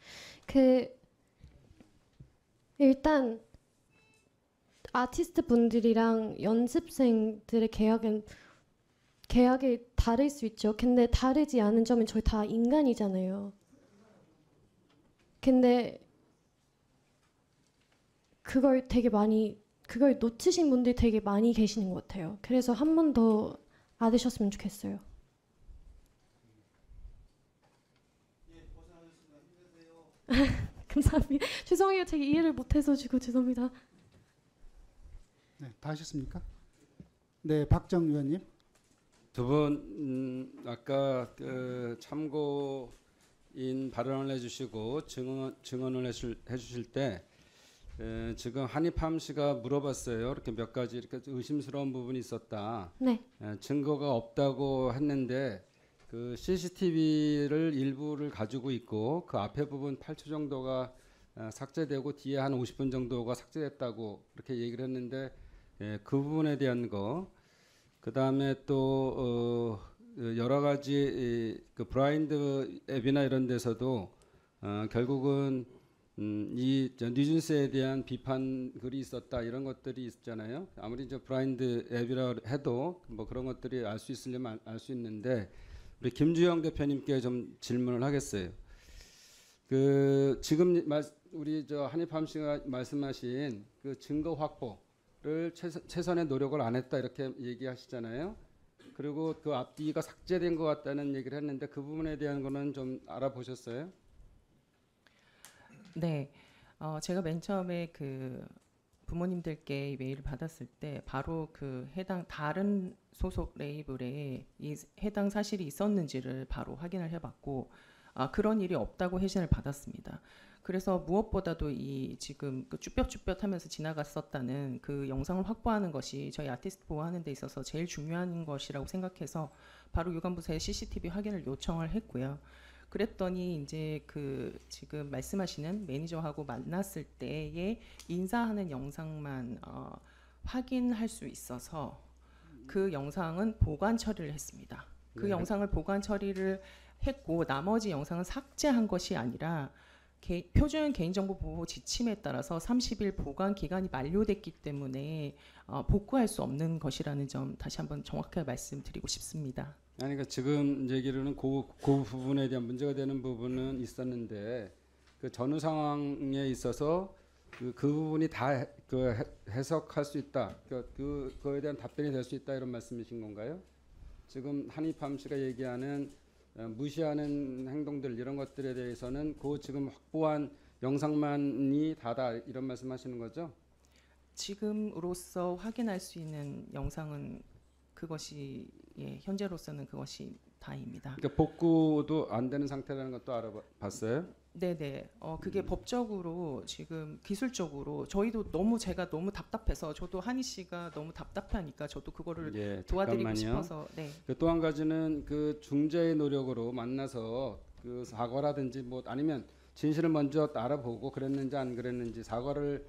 일단 아티스트 분들이랑 연습생들의 계약이 다를 수 있죠. 근데 다르지 않은 점은 저희 다 인간이잖아요. 근데 그걸 놓치신 분들이 되게 많이 계시는 것 같아요. 그래서 한 번 더 알으셨으면 좋겠어요. 감사합니다. 죄송해요. 제가 이해를 못해서 죄송합니다. 네, 다 하셨습니까? 네, 박정 의원님. 두 분 아까 그 참고인 발언을 해주시고 증언을 해주실 때 지금 한입함 씨가 물어봤어요. 이렇게 몇 가지 이렇게 의심스러운 부분이 있었다. 네. 증거가 없다고 했는데 그 CCTV를 일부를 가지고 있고 그 앞에 부분 8초 정도가 삭제되고 뒤에 한 50분 정도가 삭제됐다고 그렇게 얘기를 했는데 그 부분에 대한 거 그다음에 또 여러 가지 그 브라인드 앱이나 이런 데서도 결국은 이 뉴진스에 대한 비판 글이 있었다 이런 것들이 있잖아요. 아무리 저 브라인드 앱이라 해도 뭐 그런 것들이 알 수 있으려면 알 수 있는데 우리 김주영 대표님께 좀 질문을 하겠어요. 그 지금 우리 저 한입함 씨가 말씀하신 그 증거 확보를 최선의 노력을 안 했다 이렇게 얘기하시잖아요. 그리고 그 앞뒤가 삭제된 것 같다는 얘기를 했는데 그 부분에 대한 거는 좀 알아보셨어요? 네, 제가 맨 처음에 그 부모님들께 이 메일을 받았을 때 바로 그 해당 다른 소속 레이블에 이 해당 사실이 있었는지를 바로 확인을 해봤고 그런 일이 없다고 회신을 받았습니다. 그래서 무엇보다도 이 지금 그 쭈뼛쭈뼛하면서 지나갔었다는 그 영상을 확보하는 것이 저희 아티스트 보호하는 데 있어서 제일 중요한 것이라고 생각해서 바로 유관부서에 CCTV 확인을 요청을 했고요. 그랬더니 이제 그 지금 말씀하시는 매니저하고 만났을 때에 인사하는 영상만 확인할 수 있어서 그 영상은 보관 처리를 했습니다. 그 네. 영상을 보관 처리를 했고 나머지 영상은 삭제한 것이 아니라 표준 개인정보 보호 지침에 따라서 30일 보관 기간이 만료됐기 때문에 복구할 수 없는 것이라는 점 다시 한번 정확하게 말씀드리고 싶습니다. 아니 그러니까 지금 얘기로는 그 부분에 대한 문제가 되는 부분은 있었는데 그 전후 상황에 있어서 그 부분이 다 그 해석할 수 있다. 그거에 대한 답변이 될 수 있다 이런 말씀이신 건가요? 지금 한입함 씨가 얘기하는 무시하는 행동들 이런 것들에 대해서는 그 지금 확보한 영상만이 다다 이런 말씀하시는 거죠? 지금으로서 확인할 수 있는 영상은 그것이 현재로서는 그것이 다입니다. 그러니까 복구도 안 되는 상태라는 것도 알아봤어요? 네네. 그게 법적으로 지금 기술적으로 저희도 제가 너무 답답해서 저도 한희 씨가 너무 답답하니까 저도 그거를 예, 도와드리고 잠깐만요. 싶어서. 네. 또 한 가지는 그 중재의 노력으로 만나서 그 사과라든지 뭐 아니면 진실을 먼저 알아보고 그랬는지 안 그랬는지 사과를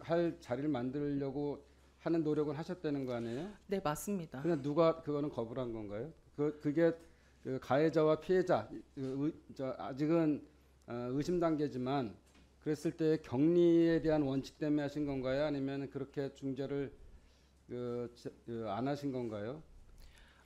할 자리를 만들려고 하는 노력을 하셨다는 거 아니에요? 네 맞습니다. 그냥 누가 그거는 거부를 한 건가요? 그게 그 가해자와 피해자 아직은 의심 단계지만 그랬을 때 격리에 대한 원칙 때문에 하신 건가요? 아니면 그렇게 중재를 안 하신 건가요?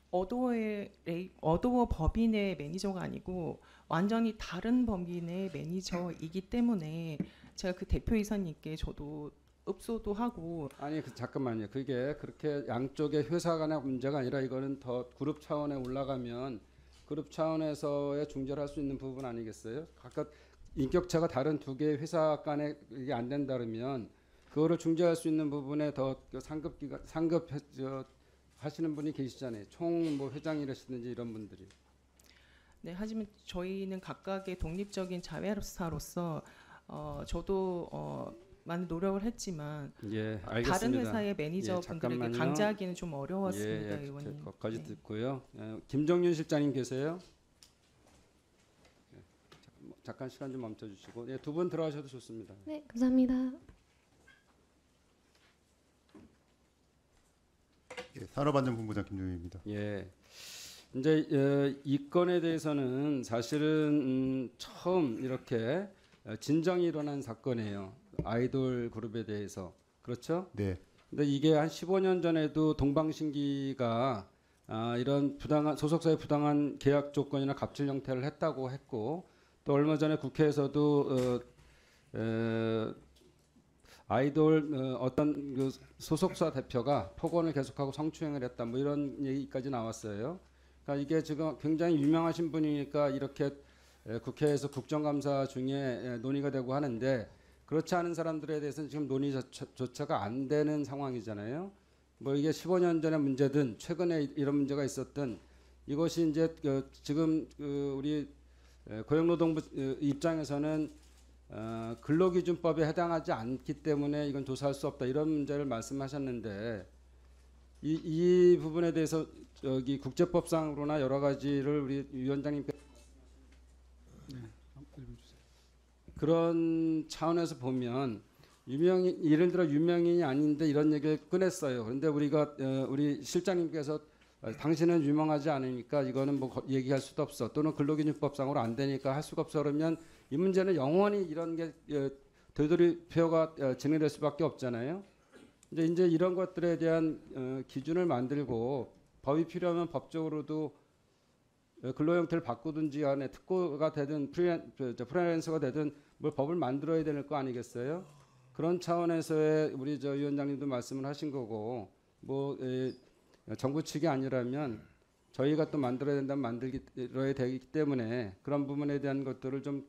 어도어 법인의 매니저가 아니고 완전히 다른 법인의 매니저이기 때문에 제가 그 대표이사님께 저도 읍소도 하고. 아니 잠깐만요. 그게 그렇게 양쪽의 회사 간의 문제가 아니라 이거는 더 그룹 차원에 올라가면 그룹 차원에서의 중재를 할 수 있는 부분 아니겠어요? 각각 인격체가 다른 두 개의 회사 간에 이게 안 된다 그러면 그거를 중재할 수 있는 부분에 더 상급 하시는 분이 계시잖아요. 총 뭐 회장이라시든지 이런 분들이. 네, 하지만 저희는 각각의 독립적인 자회사로서 저도 많은 노력을 했지만 예, 알겠습니다. 다른 회사의 매니저분들에게 예, 강제하기는 좀 어려웠습니다, 예, 의원님. 거기까지 네. 듣고요. 김정윤 실장님 계세요? 잠깐 시간 좀 멈춰주시고 두 분 들어가셔도 좋습니다. 네, 감사합니다. 예, 산업안전본부장 김종윤입니다. 예. 이제 이 건에 대해서는 사실은 처음 이렇게 진정이 일어난 사건이에요. 아이돌 그룹에 대해서. 그렇죠? 네. 근데 이게 한 15년 전에도 동방신기가 이런 소속사의 부당한 계약 조건이나 갑질 형태를 했다고 했고 또 얼마 전에 국회에서도 아이돌 어떤 그 소속사 대표가 폭언을 계속하고 성추행을 했다 뭐 이런 얘기까지 나왔어요. 그러니까 이게 지금 굉장히 유명하신 분이니까 이렇게 국회에서 국정감사 중에 논의가 되고 하는데 그렇지 않은 사람들에 대해서는 지금 논의조차가 안 되는 상황이잖아요. 뭐 이게 15년 전의 문제든 최근에 이런 문제가 있었든 이것이 이제 지금 우리 고용노동부 입장에서는 근로기준법에 해당하지 않기 때문에 이건 조사할 수 없다 이런 문제를 말씀하셨는데 이 부분에 대해서 저기 국제법상으로나 여러 가지를 우리 위원장님께 그런 차원에서 보면 예를 들어 유명인이 아닌데 이런 얘기를 꺼냈어요. 그런데 우리가 우리 실장님께서 당신은 유명하지 않으니까 이거는 뭐 얘기할 수도 없어. 또는 근로기준법상으로 안 되니까 할 수가 없어. 그러면 이 문제는 영원히 이런 게 되돌이표가 진행될 수밖에 없잖아요. 이제 이런 것들에 대한 기준을 만들고 법이 필요하면 법적으로도 근로 형태를 바꾸든지 간에 특고가 되든 프리랜서가 되든 뭘 법을 만들어야 될 거 아니겠어요? 그런 차원에서의 우리 저 위원장님도 말씀을 하신 거고 뭐 정부 측이 아니라면 저희가 또 만들어야 된다면 만들어야 되기 때문에 그런 부분에 대한 것들을 좀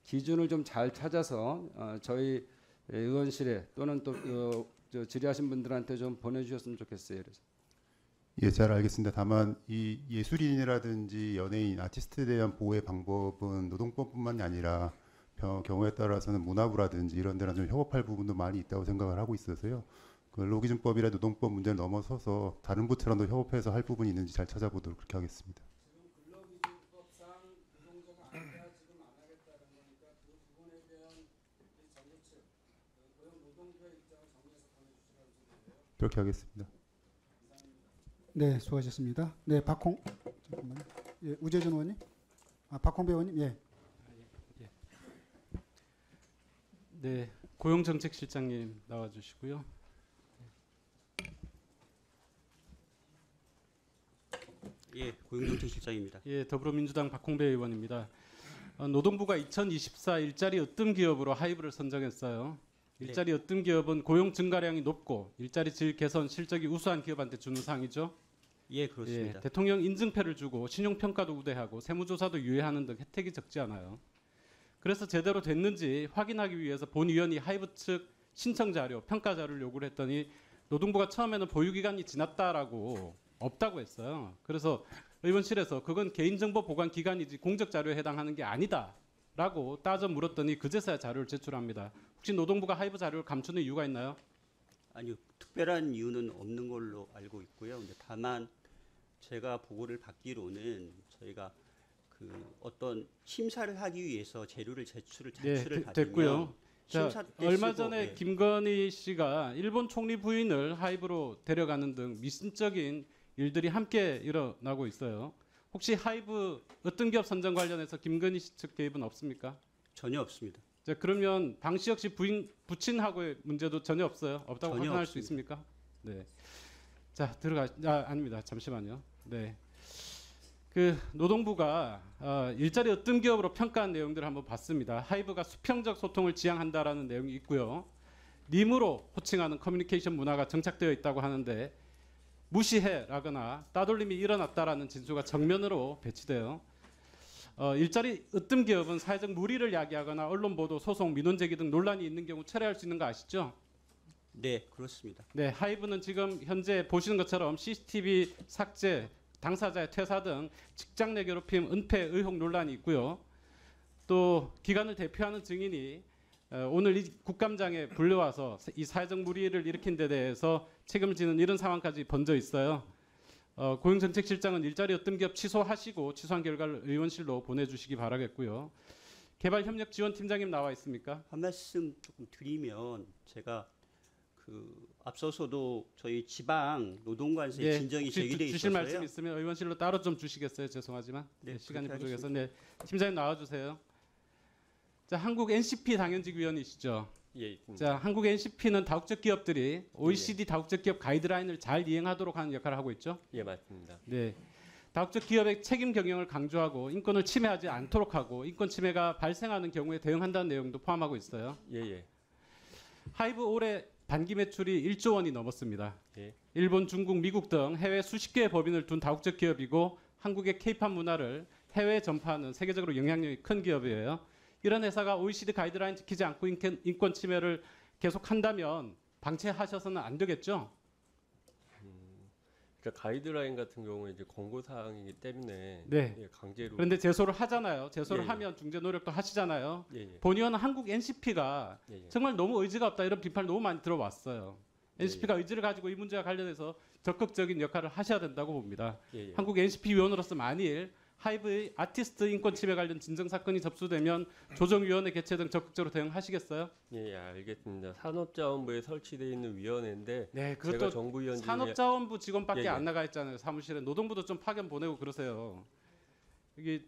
기준을 좀 잘 찾아서 저희 의원실에 또는 또 질의하신 분들한테 좀 보내주셨으면 좋겠어요. 그래서. 예, 잘 알겠습니다. 다만 이 예술인이라든지 연예인, 아티스트에 대한 보호의 방법은 노동법뿐만이 아니라 경우에 따라서는 문화부라든지 이런 데랑 좀 협업할 부분도 많이 있다고 생각을 하고 있어서요. 근로기준법이나 노동법 문제를 넘어서서 다른 부처랑도 협업해서 할 부분이 있는지 잘 찾아보도록 그렇게 하겠습니다. 그렇게 하겠습니다. 네, 수고하셨습니다. 네, 잠깐만요. 예, 우재준 의원님, 박홍배 의원님, 예. 네, 고용정책실장님 나와주시고요. 예, 고용정책실장입니다. 예, 더불어민주당 박홍배 의원입니다. 노동부가 2024 일자리 으뜸 기업으로 하이브를 선정했어요. 일자리 으뜸 기업은 고용 증가량이 높고 일자리 질 개선 실적이 우수한 기업한테 주는 상이죠. 예, 그렇습니다. 예, 대통령 인증표를 주고 신용평가도 우대하고 세무조사도 유예하는 등 혜택이 적지 않아요. 그래서 제대로 됐는지 확인하기 위해서 본위원이 하이브 측 신청 자료, 평가 자료를 요구를 했더니 노동부가 처음에는 보유기간이 지났다라고 없다고 했어요. 그래서 의원실에서 그건 개인정보 보관 기간이지 공적 자료에 해당하는 게 아니다라고 따져 물었더니 그제서야 자료를 제출합니다. 혹시 노동부가 하이브 자료를 감추는 이유가 있나요? 아니요, 특별한 이유는 없는 걸로 알고 있고요. 근데 다만 제가 보고를 받기로는 저희가 그 어떤 심사를 하기 위해서 자료를 제출을 받으면 됐고요. 자, 얼마 쓰고, 전에 김건희 씨가 일본 총리 부인을 하이브로 데려가는 등 미심적인 일들이 함께 일어나고 있어요. 혹시 하이브 어떤 기업 선정 관련해서 김건희 씨 측 개입은 없습니까? 전혀 없습니다. 자, 그러면 방 씨 역시 부친하고의 문제도 전혀 없어요. 없다고 전혀 확인할 없습니다. 수 있습니까? 네. 자, 아닙니다. 잠시만요. 네. 그 노동부가 일자리 으뜸 기업으로 평가한 내용들을 한번 봤습니다. 하이브가 수평적 소통을 지향한다라는 내용이 있고요. 님으로 호칭하는 커뮤니케이션 문화가 정착되어 있다고 하는데 무시해라거나 따돌림이 일어났다라는 진술가 정면으로 배치돼요. 일자리 으뜸 기업은 사회적 무리를 야기하거나 언론 보도, 소송, 민원 제기 등 논란이 있는 경우 철회할 수 있는 거 아시죠? 네, 그렇습니다. 네, 하이브는 지금 현재 보시는 것처럼 CCTV 삭제, 당사자의 퇴사 등 직장 내 괴롭힘, 은폐 의혹 논란이 있고요. 또 기관을 대표하는 증인이 오늘 이 국감장에 불려와서 이 사회적 무리를 일으킨 데 대해서 책임을 지는 이런 상황까지 번져 있어요. 고용정책실장은 일자리 으뜸 기업 취소하시고 취소한 결과를 의원실로 보내주시기 바라겠고요. 개발협력지원팀장님 나와 있습니까? 한 말씀 조금 드리면 제가 그 앞서서도 저희 지방 노동관세 진정이 제기돼 주실 있어서요. 말씀 있으면 의원실로 따로 좀 주시겠어요? 죄송하지만 네, 시간이 그렇게 부족해서. 네, 팀장님 나와주세요. 자, 한국 NCP 당연직 위원이시죠? 예, 있습니다. 자, 한국 NCP는 다국적 기업들이 OECD 다국적 기업 가이드라인을 잘 이행하도록 하는 역할을 하고 있죠? 예, 맞습니다. 네. 다국적 기업의 책임 경영을 강조하고 인권을 침해하지 않도록 하고 인권 침해가 발생하는 경우에 대응한다는 내용도 포함하고 있어요. 예, 예. 하이브 올해 단기 매출이 1조 원이 넘었습니다. 예. 일본, 중국, 미국 등 해외 수십 개의 법인을 둔 다국적 기업이고 한국의 K-팝 문화를 해외에 전파하는 세계적으로 영향력이 큰 기업이에요. 이런 회사가 OECD 가이드라인 지키지 않고 인권 침해를 계속한다면 방치하셔서는 안 되겠죠? 그러니까 가이드라인 같은 경우에 이제 권고 사항이기 때문에 네. 예, 강제로. 그런데 제소를 하잖아요. 제소를 예, 예. 하면 중재 노력도 하시잖아요. 예, 예. 본의원은 한국 NCP가 예, 예. 정말 너무 의지가 없다 이런 비판을 너무 많이 들어왔어요. NCP가 의지를 가지고 이 문제와 관련해서 적극적인 역할을 하셔야 된다고 봅니다. 예, 예. 한국 NCP 위원으로서 만일 하이브의 아티스트 인권 침해 관련 진정 사건이 접수되면 조정위원회 개최 등 적극적으로 대응하시겠어요? 예, 예, 알겠습니다. 산업자원부에 설치되어 있는 위원회인데 네, 제가 그것도 정부위원 중에 산업자원부 직원밖에 예, 예. 안 나가 있잖아요. 사무실에 노동부도 좀 파견 보내고 그러세요. 여기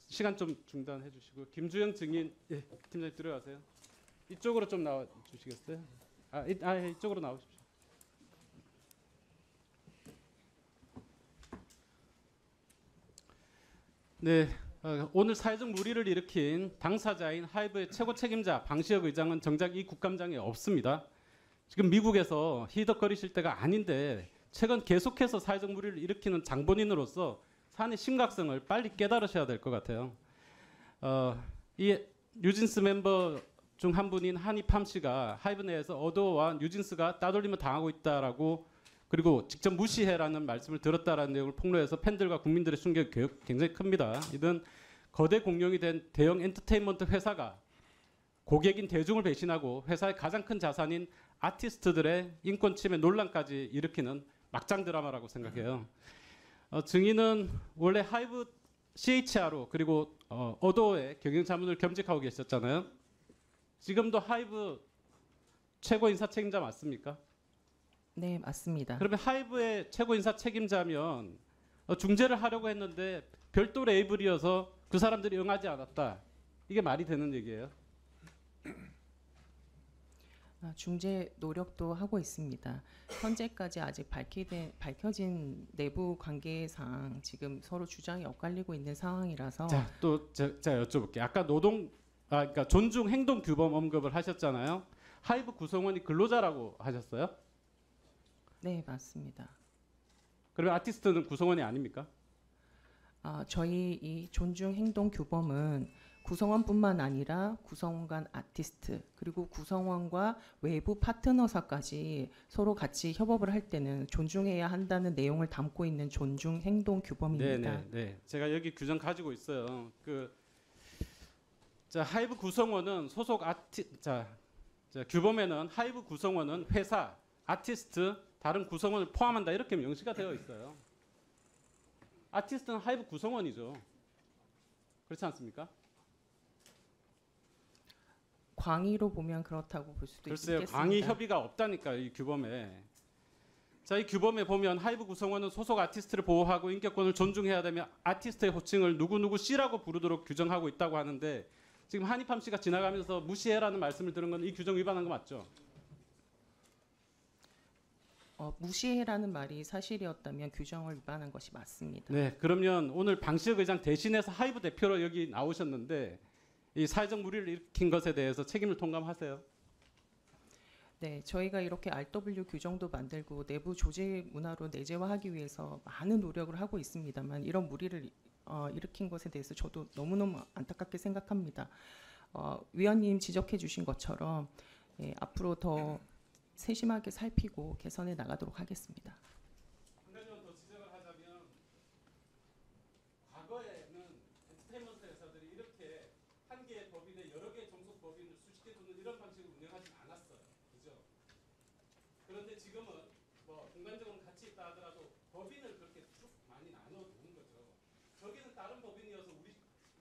시간 좀 중단해 주시고 김주영 증인 팀장님 들어가세요. 이쪽으로 좀 나와 주시겠어요? 이쪽으로 나오십시오. 네, 오늘 사회적 물의를 일으킨 당사자인 하이브의 최고 책임자 방시혁 의장은 정작 이 국감장에 없습니다. 지금 미국에서 히덕거리실 때가 아닌데 최근 계속해서 사회적 물의를 일으키는 장본인으로서 사안의 심각성을 빨리 깨달으셔야 될 것 같아요. 이 뉴진스 멤버 중 한 분인 한이팜 씨가 하이브 내에서 어도어와 뉴진스가 따돌림을 당하고 있다라고 그리고 직접 무시해라는 말씀을 들었다라는 내용을 폭로해서 팬들과 국민들의 충격이 굉장히 큽니다. 이는 거대 공룡이 된 대형 엔터테인먼트 회사가 고객인 대중을 배신하고 회사의 가장 큰 자산인 아티스트들의 인권 침해 논란까지 일으키는 막장 드라마라고 생각해요. 증인은 원래 하이브 CHRO 그리고 어도어의 경영 자문을 겸직하고 계셨잖아요. 지금도 하이브 최고 인사 책임자 맞습니까? 네, 맞습니다. 그러면 하이브의 최고 인사 책임자면 중재를 하려고 했는데 별도 레이블이어서 그 사람들이 응하지 않았다. 이게 말이 되는 얘기예요? 중재 노력도 하고 있습니다. 현재까지 아직 밝혀진 내부 관계상 지금 서로 주장이 엇갈리고 있는 상황이라서. 자, 또 제가 여쭤볼게요. 아까 그러니까 존중 행동 규범 언급을 하셨잖아요. 하이브 구성원이 근로자라고 하셨어요? 네, 맞습니다. 그러면 아티스트는 구성원이 아닙니까? 저희 이 존중 행동 규범은 구성원뿐만 아니라 구성원 간 아티스트 그리고 구성원과 외부 파트너사까지 서로 같이 협업을 할 때는 존중해야 한다는 내용을 담고 있는 존중 행동 규범입니다. 네. 제가 여기 규정 가지고 있어요. 하이브 구성원은 규범에는 하이브 구성원은 회사, 아티스트, 다른 구성원을 포함한다 이렇게 명시가 되어 있어요. 아티스트는 하이브 구성원이죠. 그렇지 않습니까? 광의로 보면 그렇다고 볼 수도 글쎄요, 있겠습니다. 광의 협의가 없다니까 이 규범에. 이 규범에 보면 하이브 구성원은 소속 아티스트를 보호하고 인격권을 존중해야 되며 아티스트의 호칭을 누구누구 씨라고 부르도록 규정하고 있다고 하는데 지금 한이팜 씨가 지나가면서 무시해라는 말씀을 들은 건 이 규정 위반한 거 맞죠? 무시해라는 말이 사실이었다면 규정을 위반한 것이 맞습니다. 네, 그러면 오늘 방시혁 의장 대신해서 하이브 대표로 여기 나오셨는데 이 사회적 물의를 일으킨 것에 대해서 책임을 통감하세요? 네, 저희가 이렇게 RW 규정도 만들고 내부 조직 문화로 내재화하기 위해서 많은 노력을 하고 있습니다만 이런 물의를 일으킨 것에 대해서 저도 너무너무 안타깝게 생각합니다. 위원님 지적해 주신 것처럼 앞으로 더 세심하게 살피고 개선해 나가도록 하겠습니다. 한 가지만 더 지적을 하자면 과거에는 엔터테인먼트 회사들이 이렇게 한 개의 법인에 여러 개의 종속 법인을 수십 개 두는 이런 방식으로 운영하지 않았어요. 그죠? 그런데 지금은 공간적으로 같이 있다 하더라도 법인을 그렇게 쭉 많이 나눠 두는 거죠. 저기는 다른 법인이어서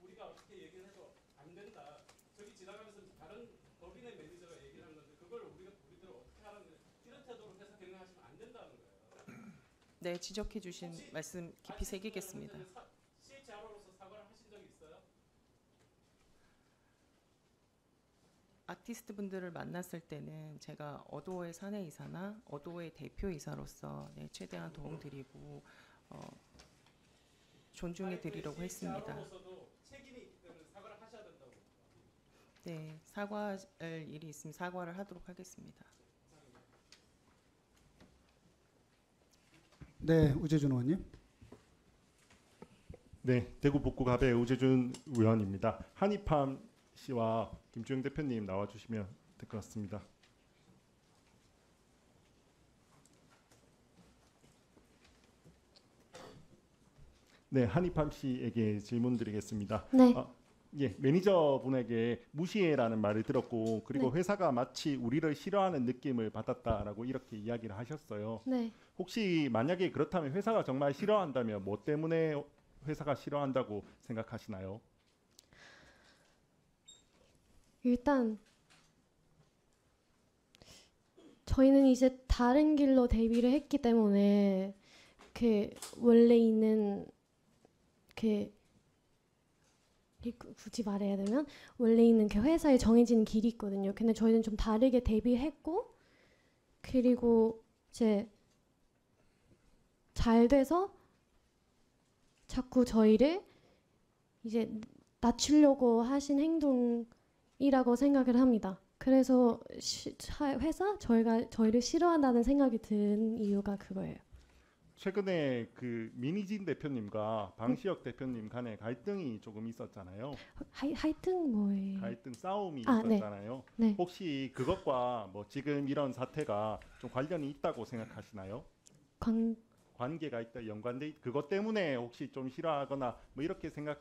우리가 어떻게 얘기를 해도 안 된다. 저기 지나가면서 다른 법인의 매니저가 얘기를 하는 건데 그걸 우리들 어떻게 하라는 거예요. 이런 태도로 회사 경영하시면 안 된다는 거예요. 네, 지적해 주신 말씀 깊이 새기겠습니다. CHRO로서 사과를 하신 적이 있어요? 아티스트 분들을 만났을 때는 제가 어도어의 사내이사나 어도어의 대표이사로서 최대한 도움드리고 존중해 드리려고 했습니다. 책임이 있기 때문에 사과를 하셔야 된다고. 네, 사과할 일이 있으면 사과를 하도록 하겠습니다. 네, 우재준 의원님. 네, 대구 북구갑의 우재준 의원입니다. 한이팜 씨와 김주영 대표님 나와주시면 될 것 같습니다. 네, 한이팜 씨에게 질문드리겠습니다. 네. 예, 매니저분에게 무시해라는 말을 들었고 그리고 네. 회사가 마치 우리를 싫어하는 느낌을 받았다라고 이렇게 이야기를 하셨어요. 네. 혹시 만약에 그렇다면 회사가 정말 싫어한다면 뭐 때문에 회사가 싫어한다고 생각하시나요? 일단 저희는 이제 다른 길로 데뷔를 했기 때문에 그 원래 있는 그 굳이 말해야 되면 원래 있는 그 회사에 정해진 길이 있거든요. 근데 저희는 좀 다르게 데뷔했고 그리고 이제 잘 돼서 자꾸 저희를 이제 낮추려고 하신 행동이라고 생각을 합니다. 그래서 회사 저희를 싫어한다는 생각이 든 이유가 그거예요. 최근에 그 민희진 대표님과 방시혁 대표님 간에 갈등이 조금 있었잖아요. 하여튼 뭐예요? 갈등 싸움이 네. 있었잖아요. 네. 혹시 그것과 뭐 지금 이런 사태가 좀 관련이 있다고 생각하시나요? 관계가 있다, 연관돼 그것 때문에 혹시 좀 싫어하거나 뭐 이렇게 생각이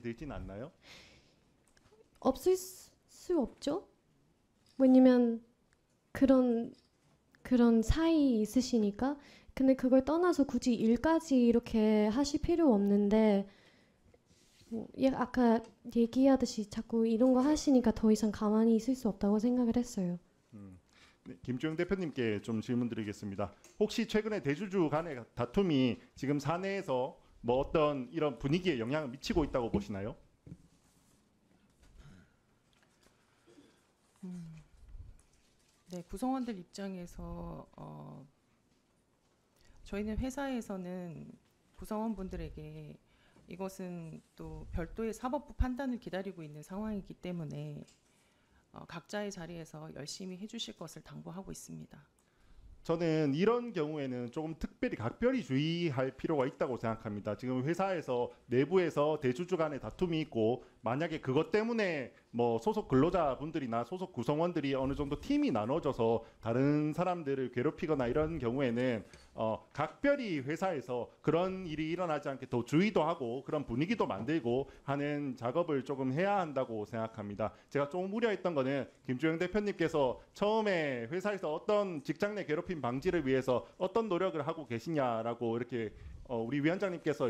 들진 않나요? 없을 수 없죠. 왜냐면 그런 사이 있으시니까. 근데 그걸 떠나서 굳이 일까지 이렇게 하실 필요 없는데 뭐 아까 얘기하듯이 자꾸 이런 거 하시니까 더 이상 가만히 있을 수 없다고 생각을 했어요. 네, 김주영 대표님께 좀 질문드리겠습니다. 혹시 최근에 대주주 간의 다툼이 지금 사내에서 뭐 어떤 이런 분위기에 영향을 미치고 있다고 보시나요? 네, 구성원들 입장에서 저희는 회사에서는 구성원분들에게 이것은 또 별도의 사법부 판단을 기다리고 있는 상황이기 때문에 각자의 자리에서 열심히 해주실 것을 당부하고 있습니다. 저는 이런 경우에는 조금 특별히 각별히 주의할 필요가 있다고 생각합니다. 지금 회사에서 내부에서 대주주 간의 다툼이 있고 만약에 그것 때문에 뭐 소속 근로자분들이나 소속 구성원들이 어느 정도 팀이 나눠져서 다른 사람들을 괴롭히거나 이런 경우에는 각별히 회사에서 그런 일이 일어나지 않게 더 주의도 하고 그런 분위기도 만들고 하는 작업을 조금 해야 한다고 생각합니다. 제가 조금 우려했던 거는 김주영 대표님께서 처음에 회사에서 어떤 직장 내 괴롭힘 방지를 위해서 어떤 노력을 하고 계시냐라고 이렇게 우리 위원장님께서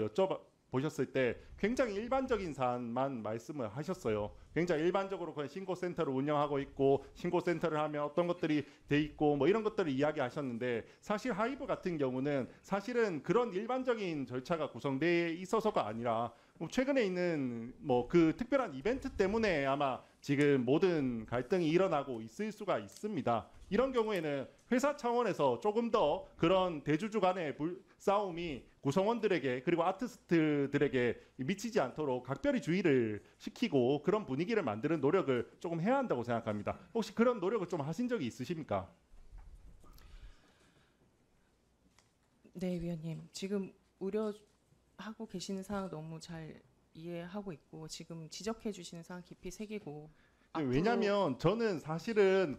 보셨을 때 굉장히 일반적인 사안만 말씀을 하셨어요. 굉장히 일반적으로 그냥 신고센터를 운영하고 있고 신고센터를 하면 어떤 것들이 돼 있고 뭐 이런 것들을 이야기하셨는데 사실 하이브 같은 경우는 사실은 그런 일반적인 절차가 구성돼 있어서가 아니라 최근에 있는 뭐 그 특별한 이벤트 때문에 아마 지금 모든 갈등이 일어나고 있을 수가 있습니다. 이런 경우에는 회사 차원에서 조금 더 그런 대주주 간의 싸움이 구성원들에게 그리고 아티스트들에게 미치지 않도록 각별히 주의를 시키고 그런 분위기를 만드는 노력을 조금 해야 한다고 생각합니다. 혹시 그런 노력을 좀 하신 적이 있으십니까? 네, 위원님. 지금 우려하고 계시는 사항 너무 잘 이해하고 있고 지금 지적해 주시는 사항 깊이 새기고 왜냐하면 저는 사실은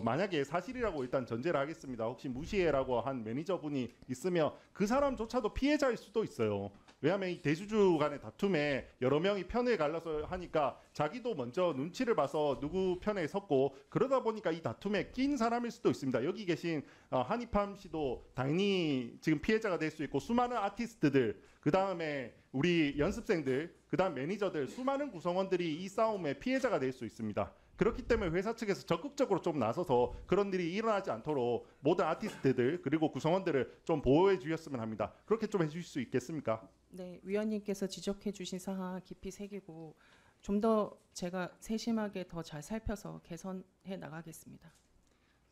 만약에 사실이라고 일단 전제를 하겠습니다. 혹시 무시해라고 한 매니저분이 있으면 그 사람조차도 피해자일 수도 있어요. 왜냐하면 이 대주주 간의 다툼에 여러 명이 편을 갈라서 하니까 자기도 먼저 눈치를 봐서 누구 편에 섰고 그러다 보니까 이 다툼에 낀 사람일 수도 있습니다. 여기 계신 한이팜 씨도 당연히 지금 피해자가 될 수 있고 수많은 아티스트들 그 다음에 우리 연습생들 그 다음 매니저들 수많은 구성원들이 이 싸움의 피해자가 될 수 있습니다. 그렇기 때문에 회사 측에서 적극적으로 좀 나서서 그런 일이 일어나지 않도록 모든 아티스트들 그리고 구성원들을 좀 보호해 주셨으면 합니다. 그렇게 좀 해주실 수 있겠습니까? 네, 위원님께서 지적해 주신 사항 깊이 새기고 좀 더 제가 세심하게 더 잘 살펴서 개선해 나가겠습니다.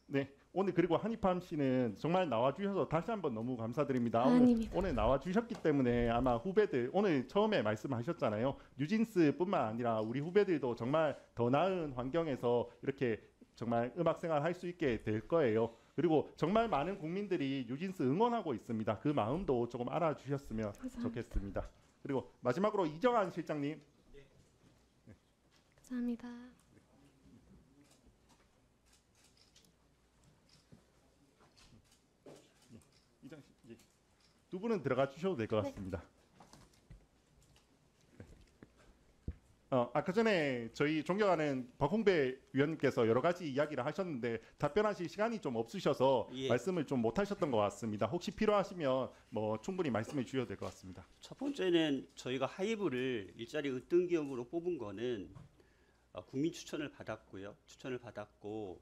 네, 오늘 그리고 한이팜 씨는 정말 나와주셔서 다시 한번 너무 감사드립니다. 오늘 나와주셨기 때문에 아마 후배들 오늘 처음에 말씀하셨잖아요. 뉴진스뿐만 아니라 우리 후배들도 정말 더 나은 환경에서 이렇게 정말 음악 생활 할 수 있게 될 거예요. 그리고 정말 많은 국민들이 뉴진스 응원하고 있습니다. 그 마음도 조금 알아주셨으면 좋겠습니다. 그리고 마지막으로 이정환 실장님. 네. 감사합니다. 두 분은 들어가 주셔도 될 것 같습니다. 아까 전에 저희 존경하는 박홍배 위원님께서 여러 가지 이야기를 하셨는데 답변하실 시간이 좀 없으셔서 예. 말씀을 좀 못하셨던 것 같습니다. 혹시 필요하시면 뭐 충분히 말씀해 주셔도 될 것 같습니다. 첫 번째는 저희가 하이브를 일자리 으뜸 기업으로 뽑은 거는 국민 추천을 받았고요. 추천을 받았고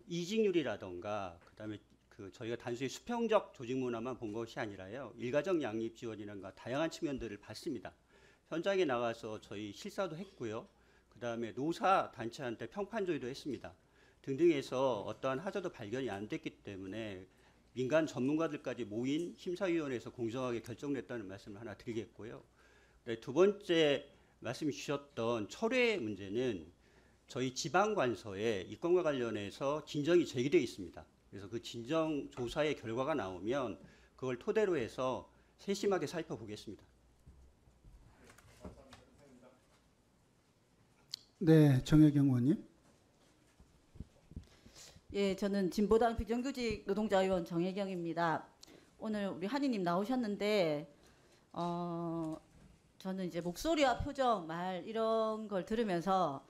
이직률이라던가 그다음에 저희가 단순히 수평적 조직 문화만 본 것이 아니라요. 일가적 양립 지원이라든가 다양한 측면들을 봤습니다. 현장에 나가서 저희 실사도 했고요. 그다음에 노사 단체한테 평판 조회도 했습니다. 등등해서 어떠한 하자도 발견이 안 됐기 때문에 민간 전문가들까지 모인 심사위원회에서 공정하게 결정됐다는 말씀을 하나 드리겠고요. 네, 두 번째 말씀 주셨던 철회 문제는 저희 지방관서에 이 건과 관련해서 진정이 제기되어 있습니다. 그래서 그 진정 조사의 결과가 나오면 그걸 토대로 해서 세심하게 살펴보겠습니다. 네, 정혜경 의원님. 예, 저는 진보당 비정규직 노동자의원 정혜경입니다. 오늘 우리 한희님 나오셨는데 저는 이제 목소리와 표정, 말 이런 걸 들으면서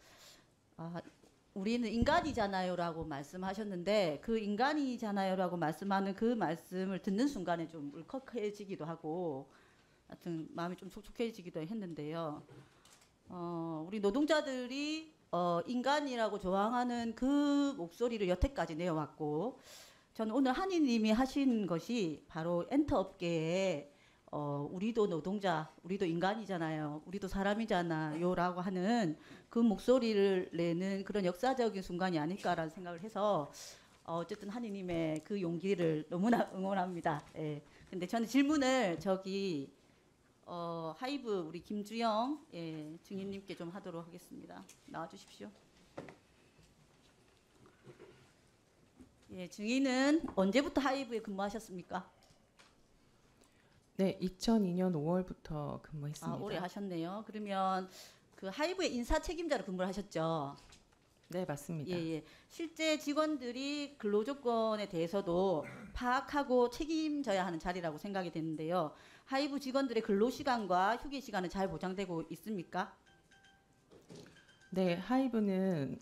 우리는 인간이잖아요라고 말씀하셨는데 그 인간이잖아요라고 말씀하는 그 말씀을 듣는 순간에 좀 울컥해지기도 하고 하여튼 마음이 좀 촉촉해지기도 했는데요. 우리 노동자들이 인간이라고 조항하는 그 목소리를 여태까지 내어왔고 저는 오늘 한희님이 하신 것이 바로 엔터업계에 우리도 노동자, 우리도 인간이잖아요. 우리도 사람이잖아요라고 하는 그 목소리를 내는 그런 역사적인 순간이 아닐까라는 생각을 해서 어쨌든 한희님의 그 용기를 너무나 응원합니다. 예. 근데 저는 질문을 저기 하이브 우리 김주영 증인님께 좀 하도록 하겠습니다. 나와주십시오. 예, 증인은 언제부터 하이브에 근무하셨습니까? 네, 2002년 5월부터 근무했습니다. 오래 하셨네요. 그러면 그 하이브의 인사 책임자로 근무를 하셨죠? 네, 맞습니다. 예. 실제 직원들이 근로조건에 대해서도 파악하고 책임져야 하는 자리라고 생각이 되는데요. 하이브 직원들의 근로시간과 휴게시간은 잘 보장되고 있습니까? 네, 하이브는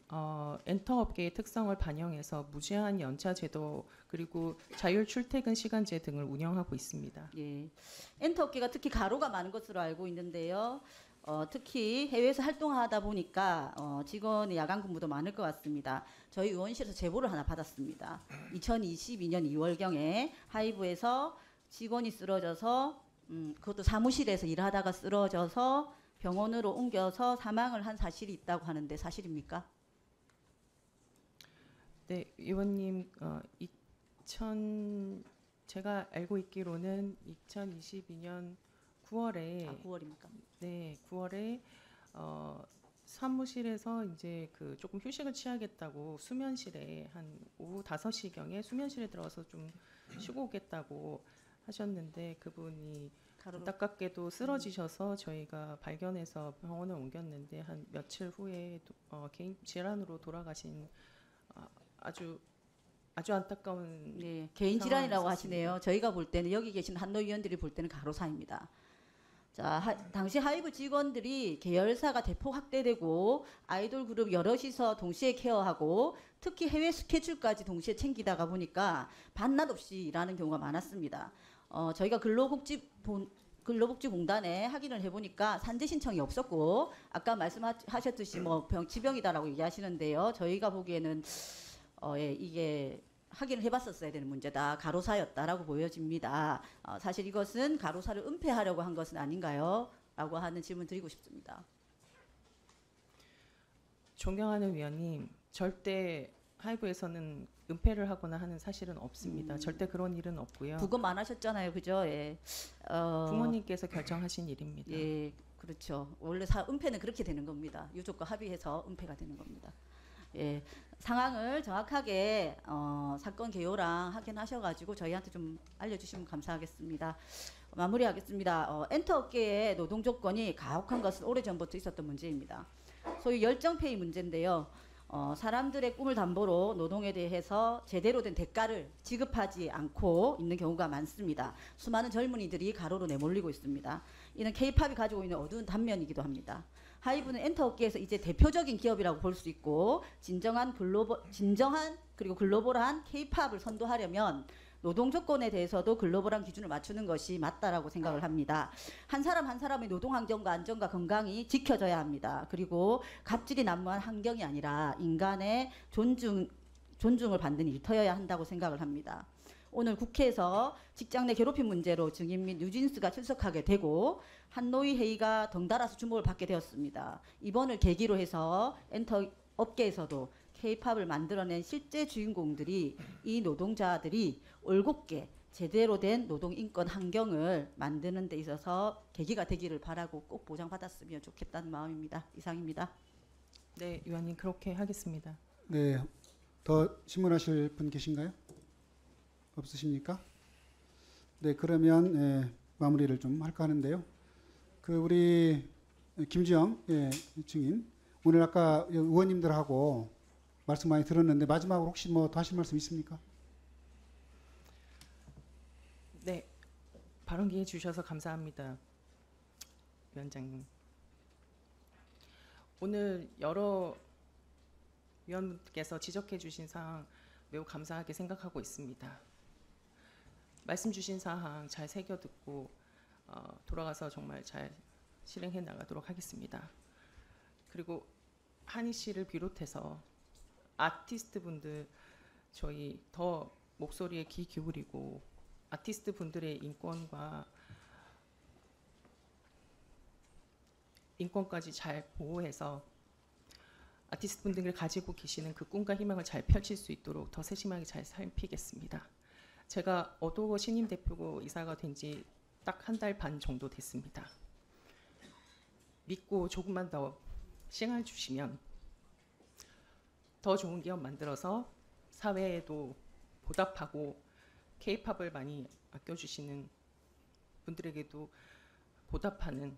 엔터업계의 특성을 반영해서 무제한 연차 제도 그리고 자율 출퇴근 시간제 등을 운영하고 있습니다. 예, 엔터업계가 특히 가로가 많은 것으로 알고 있는데요. 특히 해외에서 활동하다 보니까 직원의 야간 근무도 많을 것 같습니다. 저희 의원실에서 제보를 하나 받았습니다. 2022년 2월경에 하이브에서 직원이 쓰러져서 그것도 사무실에서 일하다가 쓰러져서 병원으로 옮겨서 사망을 한 사실이 있다고 하는데 사실입니까? 네, 의원님, 제가 알고 있기로는 2022년 9월에 9월입니까? 네, 9월에 사무실에서 이제 그 조금 휴식을 취하겠다고 수면실에 한 오후 5시경에 수면실에 들어가서 좀 쉬고 오겠다고 하셨는데 그분이 안타깝게도 쓰러지셔서 저희가 발견해서 병원에 옮겼는데 한 며칠 후에 개인 질환으로 돌아가신 아주 안타까운 개인 질환이라고 하시네요. 저희가 볼 때는 여기 계신 한노 위원들이 볼 때는 가로사입니다. 자, 당시 하이브 직원들이 계열사가 대폭 확대되고 아이돌 그룹 여럿이서 동시에 케어하고 특히 해외 스케줄까지 동시에 챙기다가 보니까 반낮 없이 일하는 경우가 많았습니다. 저희가 근로복지공단에 확인을 해보니까 산재 신청이 없었고 아까 말씀하셨듯이 뭐 지병이다라고 얘기하시는데요. 저희가 보기에는 이게 확인을 해봤었어야 되는 문제다. 가로사였다라고 보여집니다. 사실 이것은 가로사를 은폐하려고 한 것은 아닌가요? 라고 하는 질문 드리고 싶습니다. 존경하는 위원님, 절대 하이브에서는 은폐를 하거나 하는 사실은 없습니다. 절대 그런 일은 없고요. 부검 안 하셨잖아요. 그죠? 예. 부모님께서 결정하신 일입니다. 예, 그렇죠. 원래 은폐는 그렇게 되는 겁니다. 유족과 합의해서 은폐가 되는 겁니다. 예, 상황을 정확하게 사건 개요랑 확인하셔가지고 저희한테 좀 알려주시면 감사하겠습니다. 마무리하겠습니다. 엔터업계의 노동 조건이 가혹한 것은 오래전부터 있었던 문제입니다. 소위 열정페이 문제인데요. 사람들의 꿈을 담보로 노동에 대해서 제대로 된 대가를 지급하지 않고 있는 경우가 많습니다. 수많은 젊은이들이 가로로 내몰리고 있습니다. 이는 K-팝이 가지고 있는 어두운 단면이기도 합니다. 하이브는 엔터 업계에서 이제 대표적인 기업이라고 볼 수 있고 진정한 그리고 글로벌한 K-팝을 선도하려면 노동 조건에 대해서도 글로벌한 기준을 맞추는 것이 맞다라고 생각을 합니다. 한 사람 한 사람의 노동 환경과 안전과 건강이 지켜져야 합니다. 그리고 갑질이 난무한 환경이 아니라 인간의 존중을 받는 일터여야 한다고 생각을 합니다. 오늘 국회에서 직장 내 괴롭힘 문제로 증인 및 뉴진스가 출석하게 되고 한노위 회의가 덩달아서 주목을 받게 되었습니다. 이번을 계기로 해서 엔터 업계에서도 K-팝을 만들어낸 실제 주인공들이 이 노동자들이 올곧게 제대로 된 노동 인권 환경을 만드는 데 있어서 계기가 되기를 바라고 꼭 보장받았으면 좋겠다는 마음입니다. 이상입니다. 네, 위원님 그렇게 하겠습니다. 네, 더 질문하실 분 계신가요? 없으십니까? 네, 그러면 마무리를 좀 할까 하는데요. 그 우리 김주영 증인, 오늘 아까 의원님들하고 말씀 많이 들었는데 마지막으로 혹시 뭐 더 하실 말씀 있습니까? 네, 발언 기회 주셔서 감사합니다, 위원장님. 오늘 여러 위원분께서 지적해 주신 사항 매우 감사하게 생각하고 있습니다. 말씀 주신 사항 잘 새겨 듣고 돌아가서 정말 잘 실행해 나가도록 하겠습니다. 그리고 한희 씨를 비롯해서 아티스트 분들 저희 더 목소리에 귀 기울이고 아티스트 분들의 인권까지 잘 보호해서 아티스트 분들이 가지고 계시는 그 꿈과 희망을 잘 펼칠 수 있도록 더 세심하게 잘 살피겠습니다. 제가 어도어 신임 대표고 이사가 된 지 딱 한 달 반 정도 됐습니다. 믿고 조금만 더 시간을 주시면 더 좋은 기업 만들어서 사회에도 보답하고 K-팝을 많이 아껴주시는 분들에게도 보답하는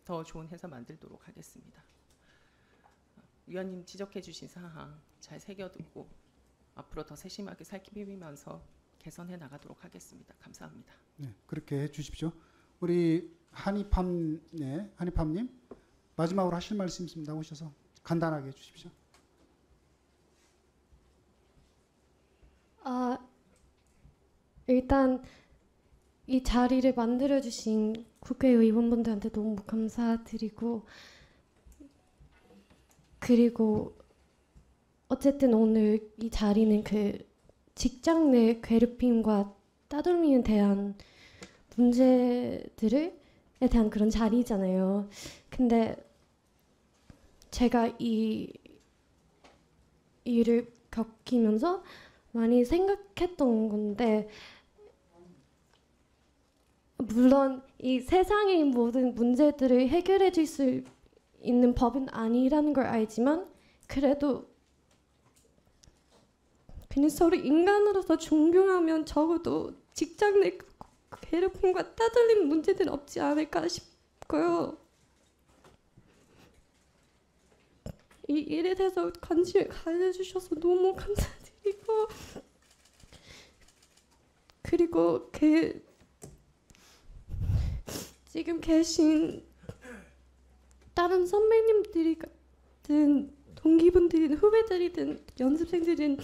더 좋은 회사 만들도록 하겠습니다. 위원님 지적해 주신 사항 잘 새겨듣고 앞으로 더 세심하게 살피면서 개선해 나가도록 하겠습니다. 감사합니다. 네, 그렇게 해 주십시오. 우리 한희팜님 마지막으로 하실 말씀 있습니다. 오셔서 간단하게 해 주십시오. 일단 이 자리를 만들어 주신 국회의원분들한테 너무 감사드리고, 그리고 어쨌든 오늘 이 자리는 그 직장 내 괴롭힘과 따돌림에 대한 문제들에 대한 그런 자리잖아요. 근데 제가 이 일을 겪으면서 많이 생각했던 건데, 물론 이 세상의 모든 문제들을 해결해 줄 수 있는 법은 아니라는 걸 알지만, 그래도 그냥 서로 인간으로서 존경하면 적어도 직장 내 괴롭힘과 따돌림 문제는 없지 않을까 싶고요. 이 일에 대해서 관심을 가져주셔서 너무 감사드리고, 그리고 그 지금 계신 다른 선배님들이든 동기분들이든 후배들이든 연습생들은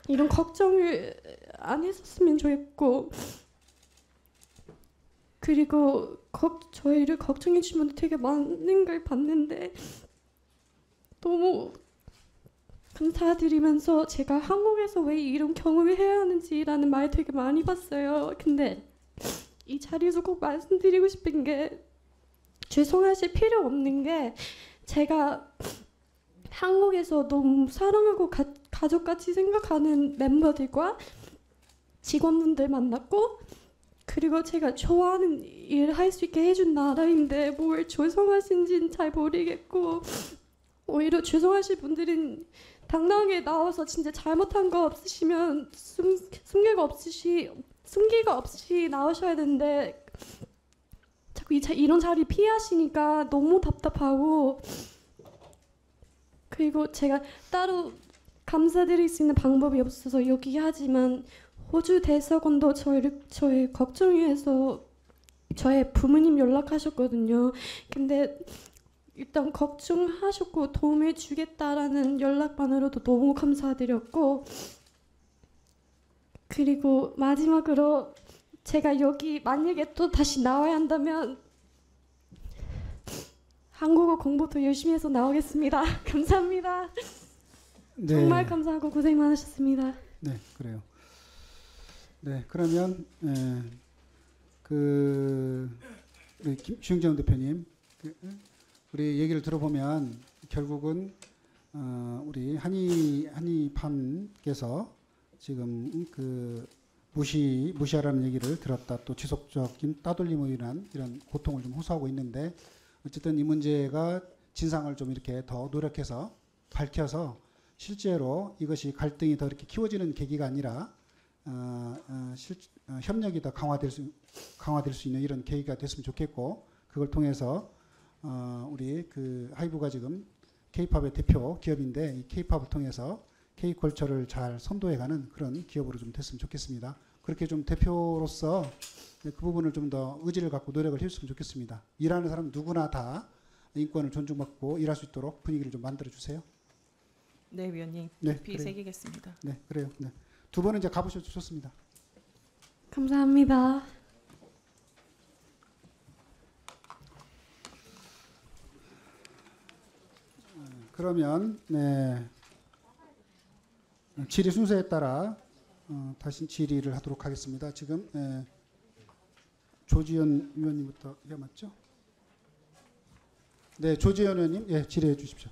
이런 걱정을 안 했었으면 좋겠고, 그리고 저희를 걱정해 주신 분들 되게 많은 걸 봤는데 너무 감사드리면서 제가 한국에서 왜 이런 경험을 해야 하는지라는 말 되게 많이 봤어요. 근데 이 자리에서 꼭 말씀드리고 싶은 게, 죄송하실 필요 없는 게, 제가 한국에서 너무 사랑하고 가족같이 생각하는 멤버들과 직원분들 만났고, 그리고 제가 좋아하는 일을 할 수 있게 해준 나라인데 뭘 죄송하신지는 잘 모르겠고, 오히려 죄송하실 분들은 당당하게 나와서 진짜 잘못한 거 없으시면 숨기가 없이 나오셔야 되는데 자꾸 이런 자리 피하시니까 너무 답답하고, 그리고 제가 따로 감사드릴 수 있는 방법이 없어서 여기 하지만 호주 대사관도 저희 걱정해서 저의 부모님 연락하셨거든요. 근데 일단 걱정하셨고 도움을 주겠다라는 연락만으로도 너무 감사드렸고, 그리고 마지막으로 제가 여기 만약에 또 다시 나와야 한다면 한국어 공부도 열심히 해서 나오겠습니다. 감사합니다. 네. 정말 감사하고 고생 많으셨습니다. 네, 그래요. 네, 그러면 우리 주영정 대표님, 우리 얘기를 들어보면 결국은 우리 한의판께서 지금 무시하라는 얘기를 들었다, 또 지속적인 따돌림으로 인한 이런 고통을 좀 호소하고 있는데, 어쨌든 이 문제가 진상을 좀 이렇게 더 노력해서 밝혀서 실제로 이것이 갈등이 더 이렇게 키워지는 계기가 아니라 협력이 더 강화될 수 있는 이런 계기가 됐으면 좋겠고, 그걸 통해서 우리 하이브가 지금 K-팝의 대표 기업인데, 이 K-팝을 통해서 K-컬처를 잘 선도해가는 그런 기업으로 좀 됐으면 좋겠습니다. 그렇게 좀 대표로서 그 부분을 좀 더 의지를 갖고 노력을 해줬으면 좋겠습니다. 일하는 사람 누구나 다 인권을 존중받고 일할 수 있도록 분위기를 좀 만들어 주세요. 네, 위원님. 네, 깊이 새기겠습니다. 네, 그래요. 네. 두 번은 이제 가보셔도 좋습니다. 감사합니다. 그러면 질의 순서에 따라 다시 질의를 하도록 하겠습니다. 지금 조지현 위원님부터 해야 맞죠? 네, 조지현 의원님, 질의해 주십시오.